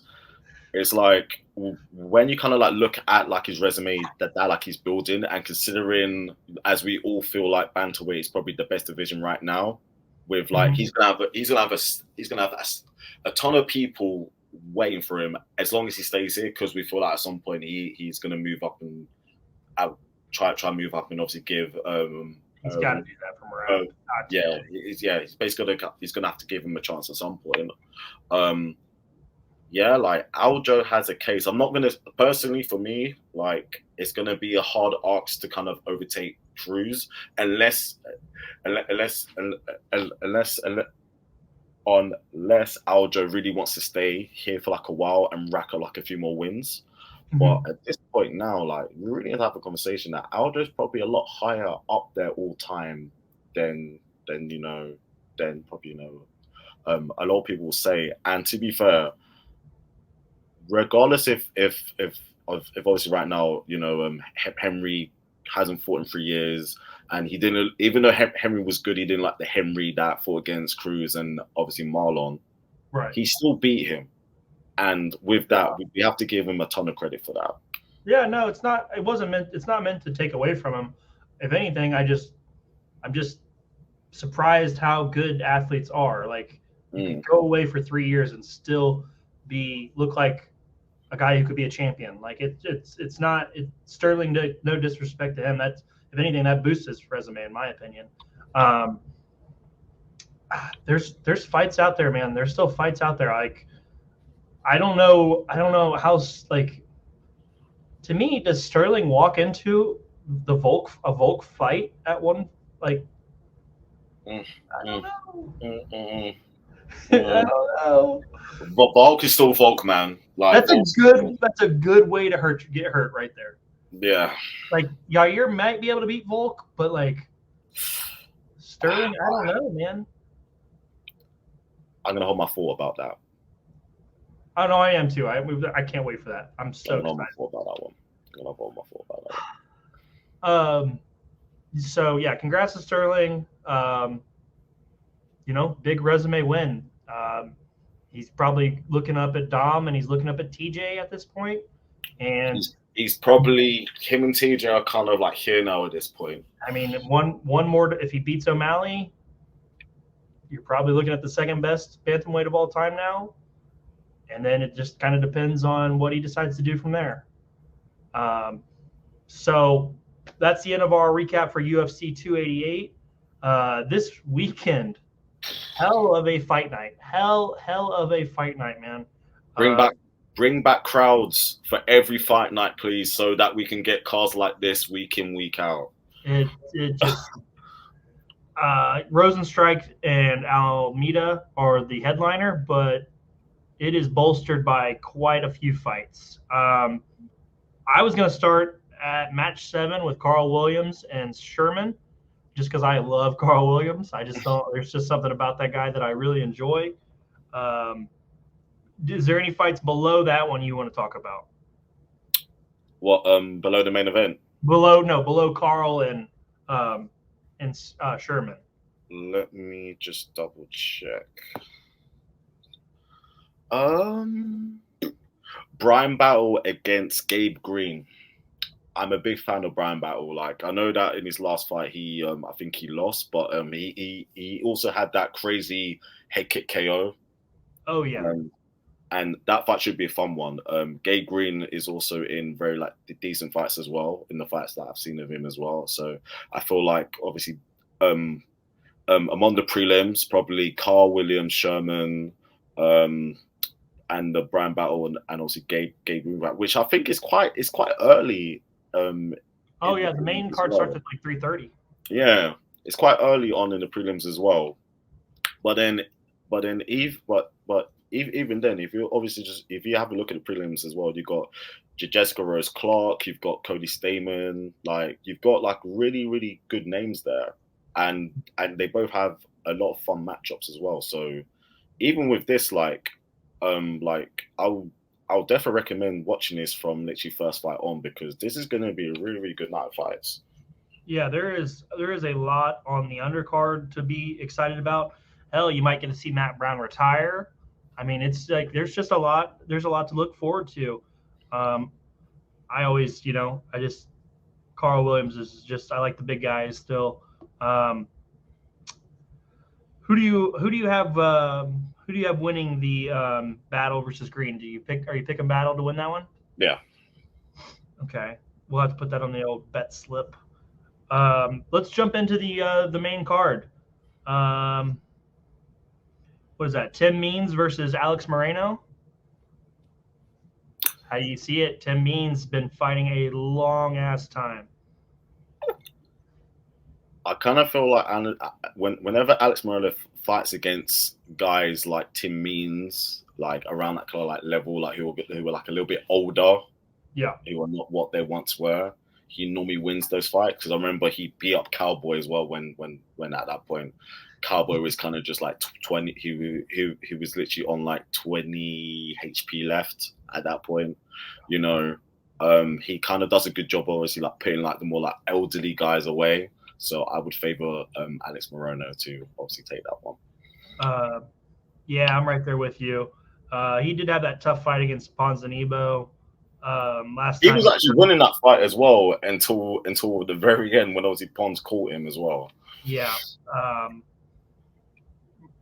like when you kind of like look at like his resume that like he's building, and considering as we all feel like bantamweight is probably the best division right now, with like he's gonna have a ton of people waiting for him as long as he stays here, because we feel like at some point he's gonna move up and try to move up and obviously give he's got to do that from around. He's basically he's gonna have to give him a chance at some point. Yeah, like Aljo has a case. I'm not gonna personally, for me, like it's gonna be a hard ask to kind of overtake Cruz unless Aljo really wants to stay here for like a while and rack up like a few more wins. But at this point now, like we really have to have a conversation that Aljo is probably a lot higher up there all time than probably a lot of people will say. And to be fair, regardless if obviously right now, Henry hasn't fought in 3 years, and he didn't, even though Henry was good, he didn't like the Henry that fought against Cruz and obviously Marlon. Right. He still beat him. And with that, we have to give him a ton of credit for that. Yeah, no, it's not meant to take away from him. If anything, I'm just surprised how good athletes are. Like you can go away for 3 years and still look like a guy who could be a champion. Like it's not Sterling. No disrespect to him. That's, if anything, that boosts his resume, in my opinion. There's fights out there, man. There's still fights out there. Like I don't know how, like, to me, does Sterling walk into a Volk fight at one, like? I don't know. I don't know. But Volk is still Volk, man. Like that's a good way to get hurt right there. Yeah. Like Yair might be able to beat Volk, but like Sterling, I don't know, man. I'm gonna hold my thought about that. Oh no, I am too. I can't wait for that. I'm so excited. About that one. I'm gonna hold my thought about that one. So yeah, congrats to Sterling. Big resume win. He's probably looking up at Dom, and he's looking up at TJ at this point. And he's probably, him and TJ are kind of like here now at this point. I mean, one more, if he beats O'Malley, you're probably looking at the second best bantamweight of all time now. And then it just kind of depends on what he decides to do from there. So that's the end of our recap for UFC 288. This weekend, hell of a fight night. Hell of a fight night, man. Bring back crowds for every fight night, please, so that we can get cards like this week in, week out. It just Rosenstrike and Almeida are the headliner, but it is bolstered by quite a few fights. I was going to start at match 7 with Carl Williams and Sherman, just because I love Carl Williams. I just don't. There's just something about that guy that I really enjoy. Is there any fights below that one you want to talk about? What, below the main event? Below Carl and Sherman. Let me just double check. Brian Battle against Gabe Green. I'm a big fan of Brian Battle. Like, I know that in his last fight, I think he lost, but he also had that crazy head kick KO. Oh yeah. And that fight should be a fun one. Gabe Green is also in very like decent fights as well, in the fights that I've seen of him as well. So I feel like obviously among the prelims, probably Carl Williams, Sherman, and the Brian Battle and also Gabe Green, which I think is quite early. The main card starts at like 3:30. Yeah, it's quite early on in the prelims as well. But even then, if you have a look at the prelims as well, you've got Jessica Rose Clark, you've got Cody Stamen, like you've got like really really good names there, and they both have a lot of fun matchups as well. So even with this, like I'll definitely recommend watching this from literally first fight on, because this is going to be a really really good night of fights. Yeah, there is a lot on the undercard to be excited about. Hell, you might get to see Matt Brown retire. I mean, it's like there's just a lot. There's a lot to look forward to. Um, I always, I just Carl Williams is just I like the big guys still. Um, who do you have winning the Battle versus Green? Are you picking Battle to win that one? Yeah. Okay, we'll have to put that on the old bet slip. Let's jump into the main card. What is that? Tim Means versus Alex Moreno. How do you see it? Tim Means been fighting a long ass time. I kind of feel like whenever Alex Moreno fights against guys like Tim Means, like around that kind of like level, like who were like a little bit older, yeah, who are not what they once were, he normally wins those fights. Because I remember he beat up Cowboy as well when at that point Cowboy was kind of just like 20. He was literally on like 20 HP left at that point, you know. He kind of does a good job, obviously, like putting like the more like elderly guys away. So I would favor Alex Moreno to obviously take that one. Yeah, I'm right there with you. He did have that tough fight against Ponzinibbio last He time. was actually winning that fight as well until the very end when obviously Pons caught him as well. Yeah.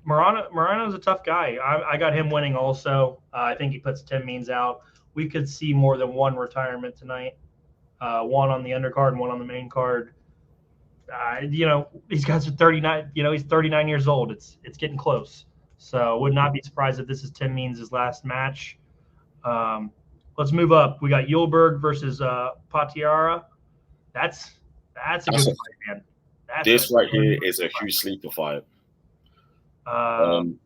Moreno's a tough guy. I got him winning also. I think he puts Tim Means out. We could see more than one retirement tonight. One on the undercard and one on the main card. These guys are 39. He's 39 years old. It's getting close. So would not be surprised if this is Tim Means' last match. Let's move up. We got Yulberg versus Patiara. That's a good fight, man. This right here is a huge sleeper fight. I'm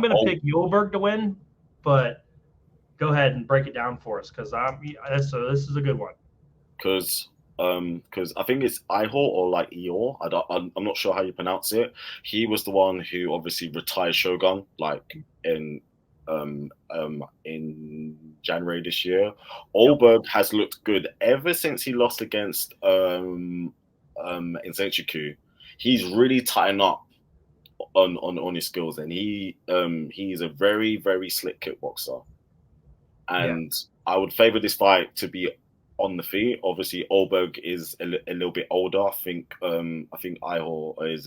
going to pick Yulberg to win, but go ahead and break it down for us, because this is a good one. Because I think it's Ihor or like Ior. I'm not sure how you pronounce it. He was the one who obviously retired Shogun like in January this year. Olberg has looked good ever since he lost against in Zenchiku. He's really tightened up on his skills, and he's a very very slick kickboxer. And I would favor this fight to be on the feet. Obviously, Olberg is a little bit older. I think Ihor is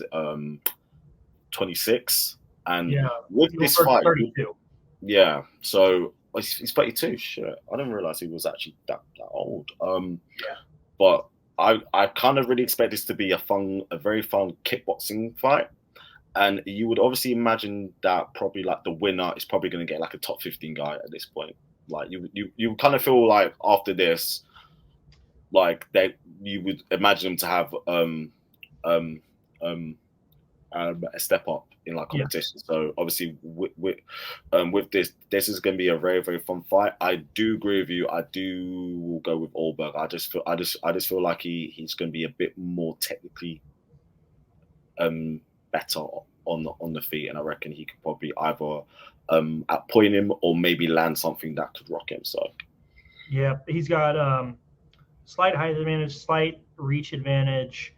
26, and with this fight, 32. Yeah, so he's 32. Shit, I didn't realize he was actually that old. But I kind of really expect this to be a very fun kickboxing fight. And you would obviously imagine that probably like the winner is probably going to get like a top 15 guy at this point. Like you kind of feel like after this, like you would imagine them to have a step up in like competition. Yeah. So obviously with this is going to be a very very fun fight. I do agree with you. I will go with Olberg. I just feel like he's going to be a bit more technically better on the feet, and I reckon he could probably either outpoint him or maybe land something that could rock him. So yeah, he's got slight height advantage, slight reach advantage,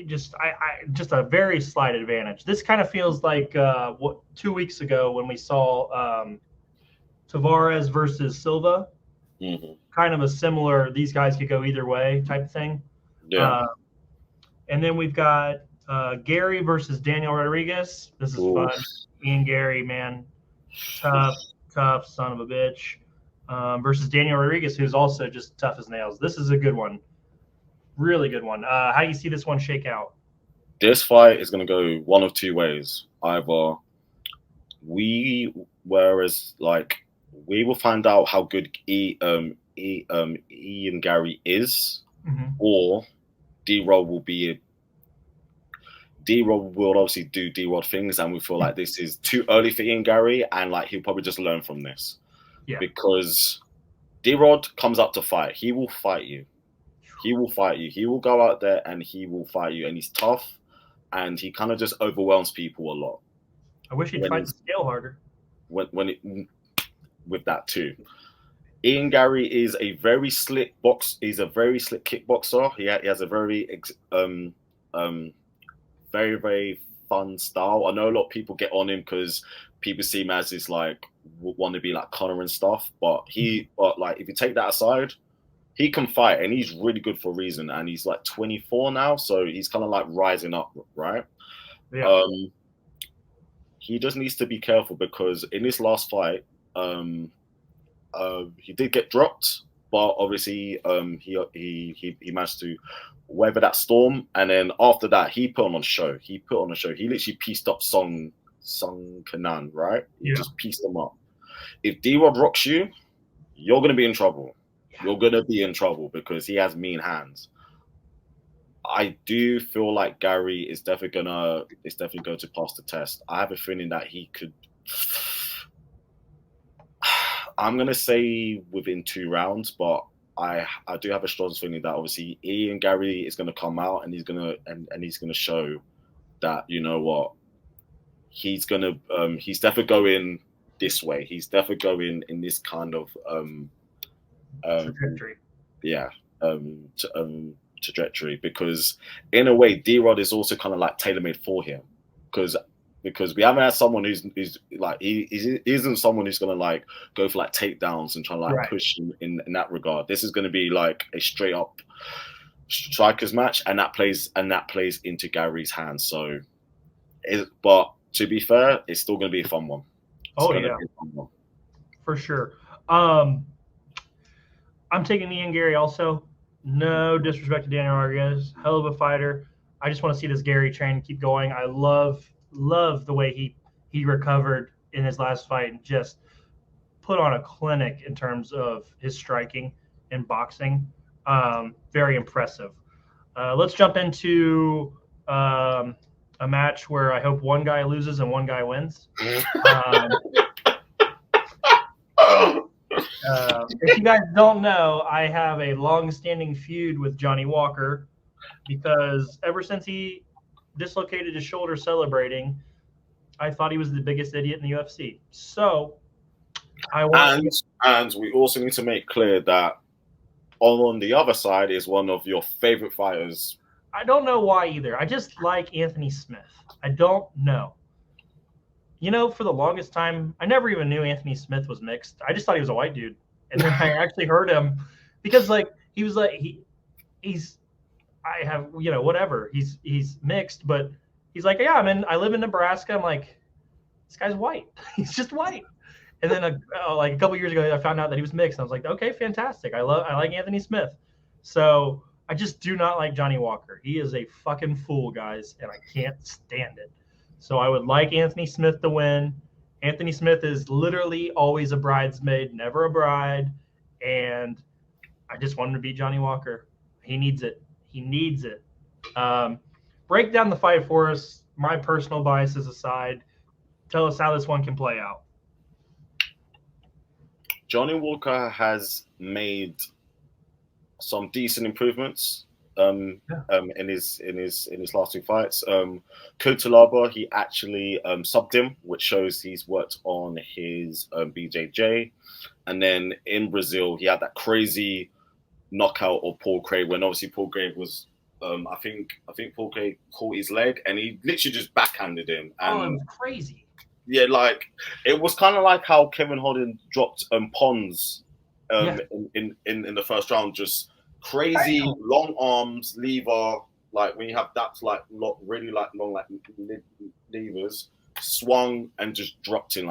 just a very slight advantage. This kind of feels like 2 weeks ago when we saw Tavares versus Silva. Mm-hmm. Kind of a similar, these guys could go either way type thing. Yeah. And then we've got Gary versus Daniel Rodriguez. This is fun. Ian Gary, man, tough son of a bitch. Versus Daniel Rodriguez, who's also just tough as nails. This is a good one. Really good one. How do you see this one shake out? This fight is going to go one of two ways. Either we will find out how good Ian Gary is, mm-hmm. or D-Roll will be D-Rod will obviously do D-Rod things, and we feel like this is too early for Ian Gary, and like he'll probably just learn from this. Yeah. Because D-Rod comes up to fight. He will fight you. He will fight you. He will go out there and he will fight you. And he's tough, and he kind of just overwhelms people a lot. I wish he'd fight the scale harder. With that too. Ian Gary is a very slick He's a very slick kickboxer. He has a very very, very fun style. I know a lot of people get on him because people see him as this like want to be like Conor and stuff. But like if you take that aside, he can fight, and he's really good for a reason. And he's like 24 now, so he's kind of like rising up, right? Yeah. He just needs to be careful because in this last fight, he did get dropped, but obviously he managed to weather that storm, and then after that he put on a show. He literally pieced up Song Kanan, right? He just pieced them up. If D-Rod rocks you, you're gonna be in trouble. You're gonna be in trouble because he has mean hands. I do feel like Gary is definitely going to pass the test. I have a feeling that he could. I'm gonna say within 2 rounds, but I do have a strong feeling that obviously Ian Gary is gonna come out and he's gonna show that, you know what, he's definitely going this way. He's definitely going in this kind of trajectory. Trajectory, because in a way D-Rod is also kind of like tailor-made for him, because we haven't had someone who's like he isn't someone who's gonna like go for like takedowns and try to like push him in that regard. This is gonna be like a straight up strikers match, and that plays into Gary's hands. So, but to be fair, it's still gonna be a fun one. For sure. I'm taking Ian Gary also. No disrespect to Daniel Rodriguez, hell of a fighter. I just want to see this Gary train keep going. I love the way he recovered in his last fight and just put on a clinic in terms of his striking and boxing. Very impressive. Let's jump into a match where I hope one guy loses and one guy wins. If you guys don't know, I have a long-standing feud with Johnny Walker because ever since he dislocated his shoulder celebrating, I thought he was the biggest idiot in the UFC. So and we also need to make clear that on the other side is one of your favorite fighters. I don't know why either. I just like Anthony Smith. I don't know. You know, for the longest time, I never even knew Anthony Smith was mixed. I just thought he was a white dude. And then I actually heard him because like he was like whatever. He's mixed, but he's like, yeah, I live in Nebraska. I'm like, this guy's white. He's just white. And then like a couple years ago, I found out that he was mixed. I was like, okay, fantastic. I like Anthony Smith. So I just do not like Johnny Walker. He is a fucking fool, guys, and I can't stand it. So I would like Anthony Smith to win. Anthony Smith is literally always a bridesmaid, never a bride. And I just want him to beat Johnny Walker. He needs it. Break down the fight for us. My personal biases aside, tell us how this one can play out. Johnny Walker has made some decent improvements in his last 2 fights. Kutalaba, he actually subbed him, which shows he's worked on his BJJ. And then in Brazil, he had that crazy knockout of Paul Craig when obviously Paul Craig was I think Paul Craig caught his leg and he literally just backhanded him. And it was crazy. Yeah, like it was kind of like how Kevin Holden dropped Pons in the first round, just crazy long arms, lever, like when you have that like really like long like levers, swung and just dropped him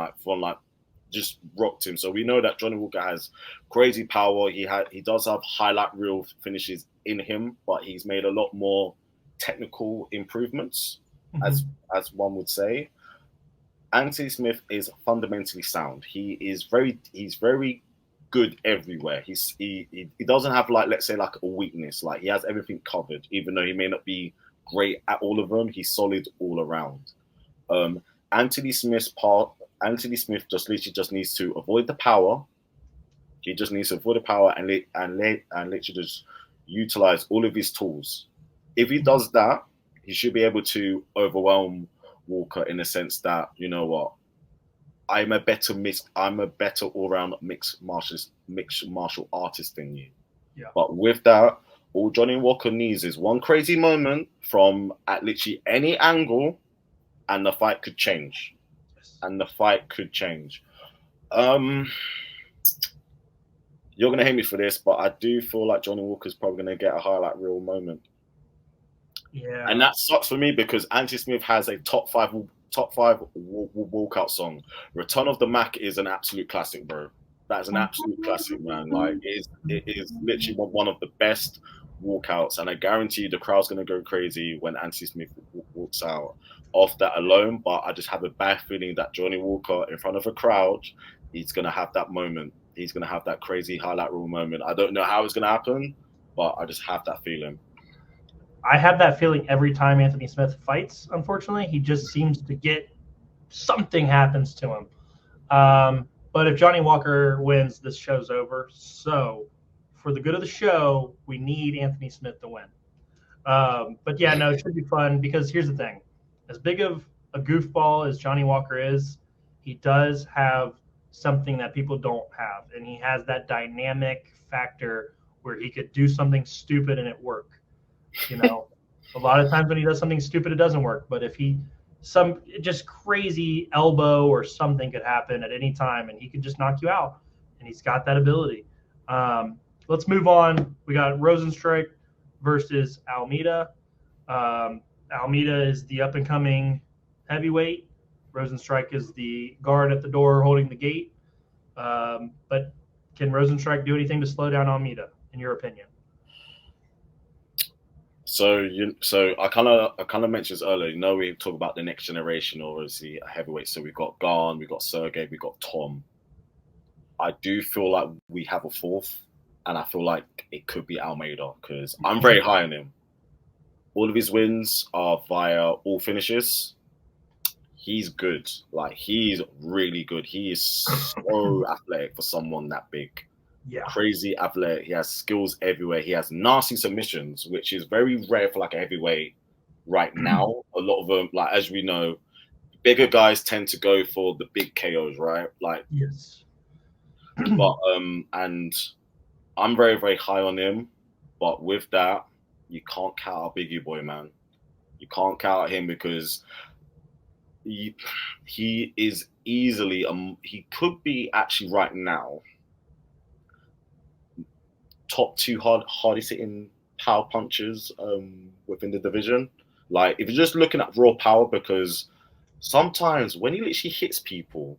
just rocked him. So we know that Johnny Walker has crazy power. He does have highlight reel finishes in him, but he's made a lot more technical improvements, as one would say. Anthony Smith is fundamentally sound. He's very good everywhere. He doesn't have like, let's say, like a weakness. Like he has everything covered, even though he may not be great at all of them. He's solid all around. Um, Anthony Smith's part. Anthony Smith just literally just needs to avoid the power. He just needs to avoid the power and literally just utilize all of his tools. If he does that, he should be able to overwhelm Walker in the sense that, you know what, I'm a better all-round mixed martial artist than you. Yeah. But with that, all Johnny Walker needs is one crazy moment from at literally any angle, and the fight could change. And the fight could change. You're gonna hate me for this, but I do feel like Johnny Walker's probably gonna get a highlight reel moment. Yeah. And that sucks for me because Anthony Smith has a top five walkout song. Return of the Mac is an absolute classic, bro. That's an absolute classic, man. Like it is literally one of the best walkouts, and I guarantee you the crowd's gonna go crazy when Anthony Smith walks out off that alone. But I just have a bad feeling that Johnny Walker in front of a crowd, he's gonna have that moment. He's gonna have that crazy highlight reel moment. I don't know how it's gonna happen, but I just have that feeling. I have that feeling every time Anthony Smith fights. Unfortunately, he just seems to get something happens to him. But if Johnny Walker wins, this show's over. So, for the good of the show, we need Anthony Smith to win. But yeah, no, it should be fun because here's the thing: as big of a goofball as Johnny Walker is, he does have something that people don't have, and he has that dynamic factor where he could do something stupid and it work. You know, a lot of times when he does something stupid, it doesn't work. But if he some just crazy elbow or something could happen at any time, and he could just knock you out. And he's got that ability. Let's move on. We got Rosenstrike versus Almeida. Almeida is the up and coming heavyweight. Rosenstrike is the guard at the door holding the gate. But can Rosenstrike do anything to slow down Almeida, in your opinion? So I kind of mentioned this earlier. You know, we talk about the next generation, obviously heavyweights. So we've got Garn, we've got Sergey, we've got Tom. I do feel like we have a fourth, and I feel like it could be Almeida because I'm very high on him. All of his wins are via all finishes. He's good. Like, he's really good. He is so athletic for someone that big. Yeah. Crazy athletic. He has skills everywhere. He has nasty submissions, which is very rare for like a heavyweight right now. A lot of them, like as we know, bigger guys tend to go for the big KOs, right? Like, yes. But and I'm very, very high on him. But with that, you can't count out Biggie Boy, man. You can't count out him because he is easily he could be actually right now top two hardest hitting power punchers within the division. Like, if you're just looking at raw power, because sometimes when he literally hits people,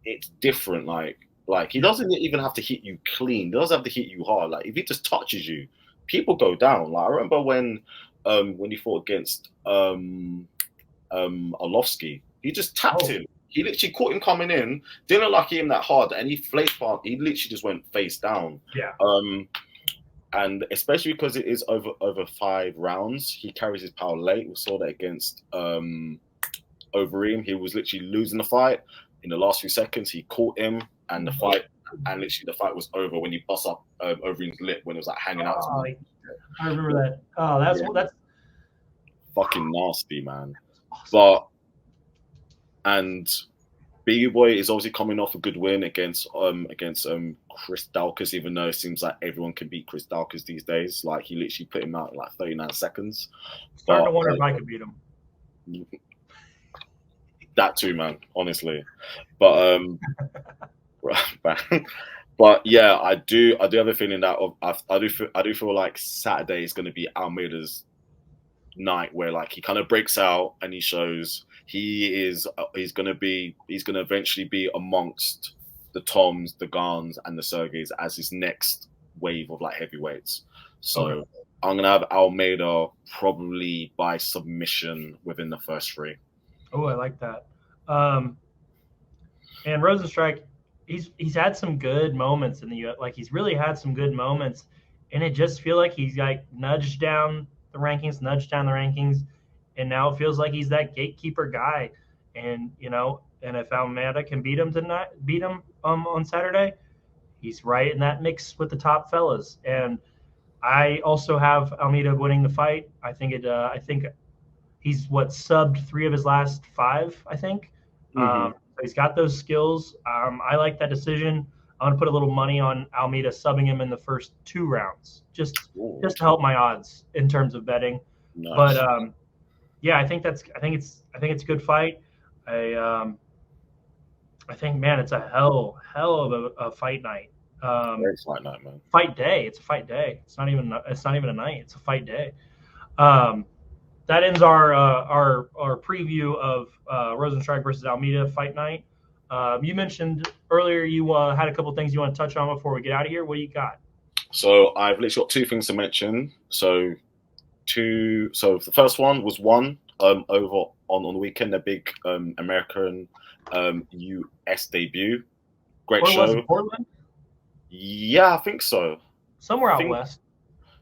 it's different. Like he doesn't even have to hit you clean. He doesn't have to hit you hard. Like, if he just touches you, people go down. Like, I remember when he fought against Arlovsky, he just tapped him. He literally caught him coming in, didn't look like him that hard, and he literally just went face down. Yeah. And especially because it is over 5 rounds, he carries his power late. We saw that against Overeem. He was literally losing the fight. In the last few seconds, he caught him, and the fight was over when he bust up Overeem's lip when it was like hanging out. I remember that. Oh, that's fucking nasty, man. Awesome. And Biggie Boy is obviously coming off a good win against Chris Daukaus, even though it seems like everyone can beat Chris Daukaus these days. Like, he literally put him out in like 39 seconds. Starting to wonder if I could beat him. That too, man, honestly. But but yeah, I do have a feeling that I do feel like Saturday is going to be Almeida's night, where like he kind of breaks out and he shows he's going to eventually be amongst the Toms, the Garns, and the Sergeys as his next wave of like heavyweights. So I'm going to have Almeida probably by submission within the first 3. Oh, I like that. And Rosenstrike, he's had some good moments in the UFC. Like, he's really had some good moments, and it just feel like he's like nudged down the rankings, nudged down the rankings, and now it feels like he's that gatekeeper guy. And and if Almeida can beat him on Saturday, he's right in that mix with the top fellas. And I also have Almeida winning the fight. I think he's subbed 3 of his last 5. I think so he's got those skills. I like that decision. I'm gonna put a little money on Almeida subbing him in the first 2 rounds, just to help my odds in terms of betting. Nice. But yeah, I think it's a good fight. I think, man, it's a hell of a fight night. Great fight night, man. Fight day. It's a fight day. It's not even a night. It's a fight day. That ends our preview of Rosenstrike versus Almeida fight night. You mentioned earlier you had a couple things you want to touch on before we get out of here. What do you got? So I've literally got 2 things to mention. So the first one was over on the weekend, a big American US debut. Great show. Was it, Portland? Yeah, I think so. Somewhere out west.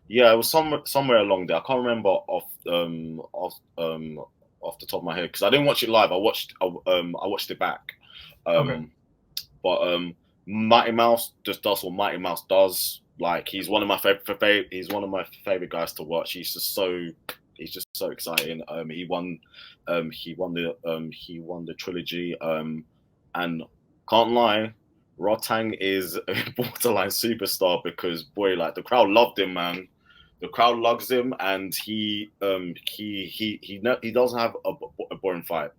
Yeah, it was somewhere along there. I can't remember off the top of my head because I didn't watch it live. I watched it back. Okay. But Mighty Mouse just does what Mighty Mouse does. Like, he's one of my favorite guys to watch. He's just so exciting. He won the trilogy. And can't lie, Rotang is a borderline superstar because, boy, like, the crowd loved him, man. The crowd loves him, and he doesn't have a boring fight.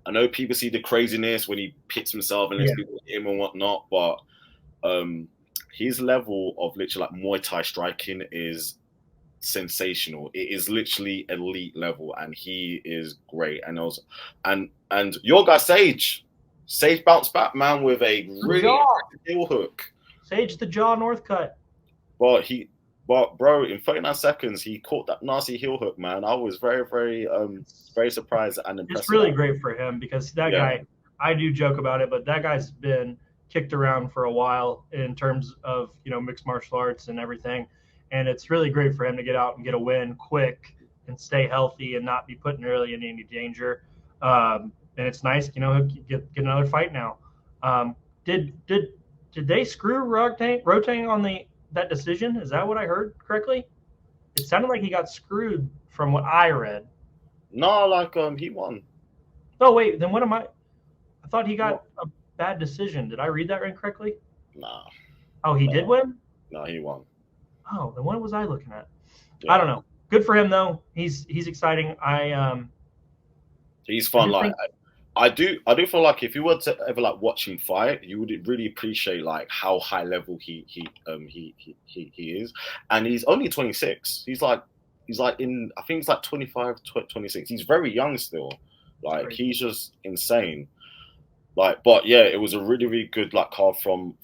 I know people see the craziness when he pits himself and lets people hit him and whatnot, but his level of literally like Muay Thai striking is sensational. It is literally elite level, and he is great. And your guy Sage bounced back, man, with a really heel hook. Sage the jaw Northcutt. But bro, in 39 seconds, he caught that nasty heel hook, man. I was very, very, very surprised and impressed. It's really great for him because that guy, I do joke about it, but that guy's been kicked around for a while in terms of, mixed martial arts and everything. And it's really great for him to get out and get a win quick and stay healthy and not be put really in any danger. And it's nice, he'll get another fight now. Did they screw Rotang on that decision? Is that what I heard correctly? It sounded like he got screwed from what I read. No, like he won. Oh wait, then what am I thought he got a bad decision. Did I read that incorrectly? Nah. Oh, he did win? No, he won. Oh, then what was I looking at? Yeah. I don't know. Good for him though. He's exciting. He's fun. I do feel like if you were to ever like watch him fight, you would really appreciate like how high level he is. And he's only 26. He's like in, I think he's like 25, 26. He's very young still. Like, he's just insane. Like, but yeah, it was a really, really good like card from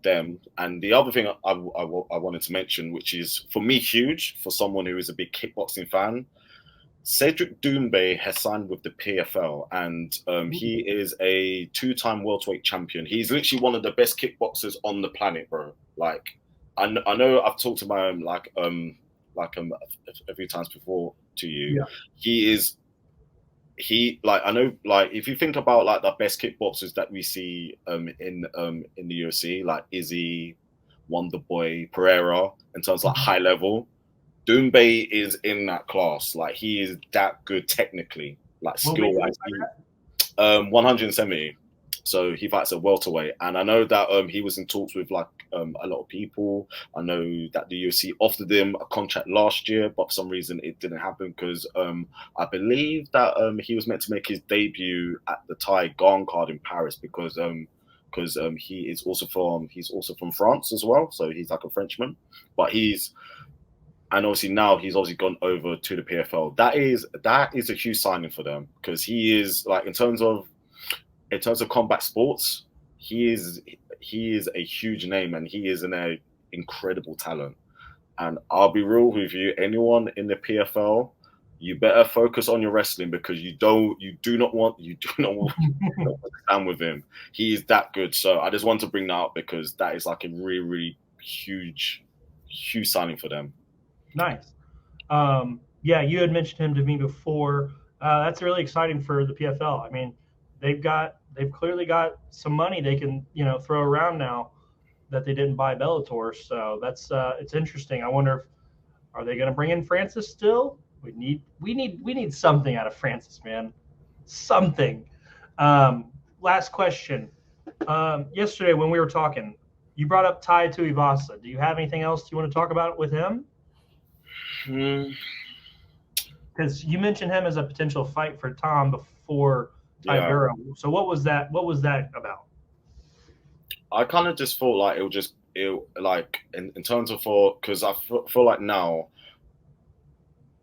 them. And the other thing I wanted to mention, which is for me huge for someone who is a big kickboxing fan, Cedric Doumbé has signed with the PFL, and he is a 2-time welterweight champion. He's literally one of the best kickboxers on the planet, bro. Like, I know I've talked about him a few times before to you. Yeah. I know, like, if you think about like the best kickboxers that we see in the UFC, like Izzy, Wonderboy, Pereira, in terms of like high level, Doumbé is in that class. Like, he is that good technically, like skill wise. 170. So he fights at welterweight, and I know that he was in talks with like a lot of people. I know that the UFC offered him a contract last year, but for some reason it didn't happen because I believe that he was meant to make his debut at the Thai Gong card in Paris because he is also from France as well, so he's like a Frenchman, and obviously now he's obviously gone over to the PFL. That is a huge signing for them because he is like in terms of combat sports, he is a huge name and he is an incredible talent. And I'll be real with you, anyone in the PFL, you better focus on your wrestling because you do not want to stand with him. He is that good. So I just want to bring that up because that is like a really, really huge signing for them. Nice. Yeah, you had mentioned him to me before. That's really exciting for the PFL. I mean, they've clearly got some money they can throw around now that they didn't buy Bellator. So that's it's interesting. I wonder if are they going to bring in Francis still? We need something out of Francis, man. Something. Last question. Yesterday when we were talking, you brought up Tai Tuivasa. Do you have anything else you want to talk about with him? Hmm. Because you mentioned him as a potential fight for Tom before Yeah, Tybura. So what was that? What was that about? I kind of just thought like it like in terms of because feel like now,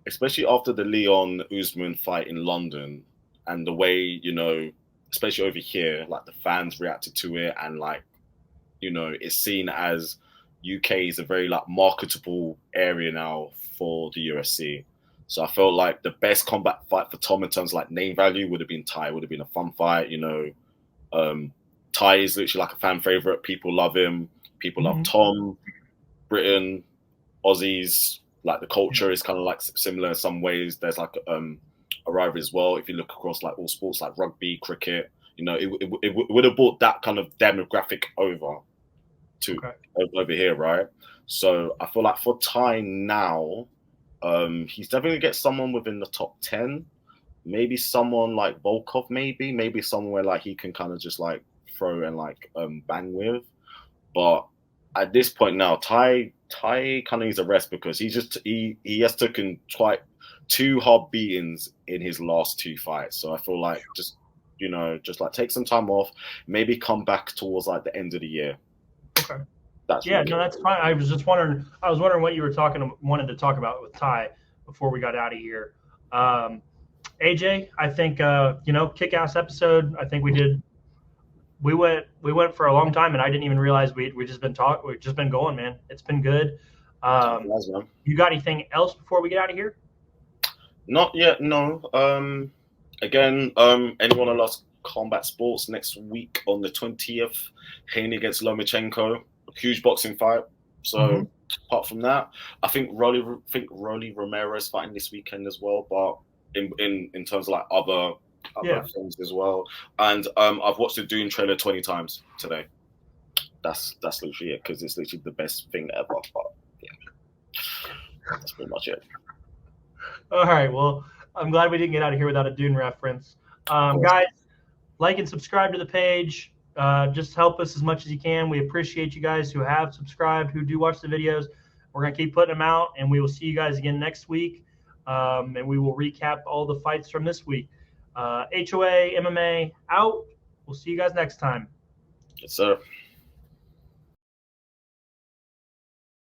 especially after the Leon Usman fight in London and the way, especially over here, like the fans reacted to it and like, it's seen as UK is a very like marketable area now for the UFC. So I felt like the best combat fight for Tom in terms of like name value would have been Ty, would have been a fun fight, Ty is literally like a fan favorite. People love him. People love Mm-hmm. Tom. Britain, Aussies, like the culture is kind of like similar in some ways. There's like a rivalry as well. If you look across like all sports like rugby, cricket, it would have brought that kind of demographic to Okay. over here, right? So I feel like for Ty now, he's definitely gonna get someone within the top 10. Maybe someone like Volkov, maybe somewhere like he can kind of just like throw and like bang with. But at this point now, Ty kind of needs a rest because he has taken quite two hard beatings in his last two fights. So I feel like just like take some time off, maybe come back towards like the end of the year. Okay. That's Yeah, really no, that's fine. I was just wondering. I was wondering what you were wanted to talk about with Ty before we got out of here. AJ, I think kick-ass episode. I think we did. We went for a long time, and I didn't even realize we just been talk. We've just been going, man. It's been good. man. You got anything else before we get out of here? Not yet, no. Again, anyone on Lost Combat Sports next week on the 20th, Haney against Lomachenko, a huge boxing fight. Mm-hmm. So apart from that, I think Rolly Romero's fighting this weekend as well. But in terms of like other Yeah. things as well, and I've watched the Dune trailer 20 times today. That's literally it because it's literally the best thing ever. But yeah, that's pretty much it. All right. Well, I'm glad we didn't get out of here without a Dune reference. Of course. Guys, like and subscribe to the page. Just help us as much as you can. We appreciate you guys who have subscribed, who do watch the videos. We're going to keep putting them out, and we will see you guys again next week. And we will recap all the fights from this week. HOA, MMA out. We'll see you guys next time. Yes, sir.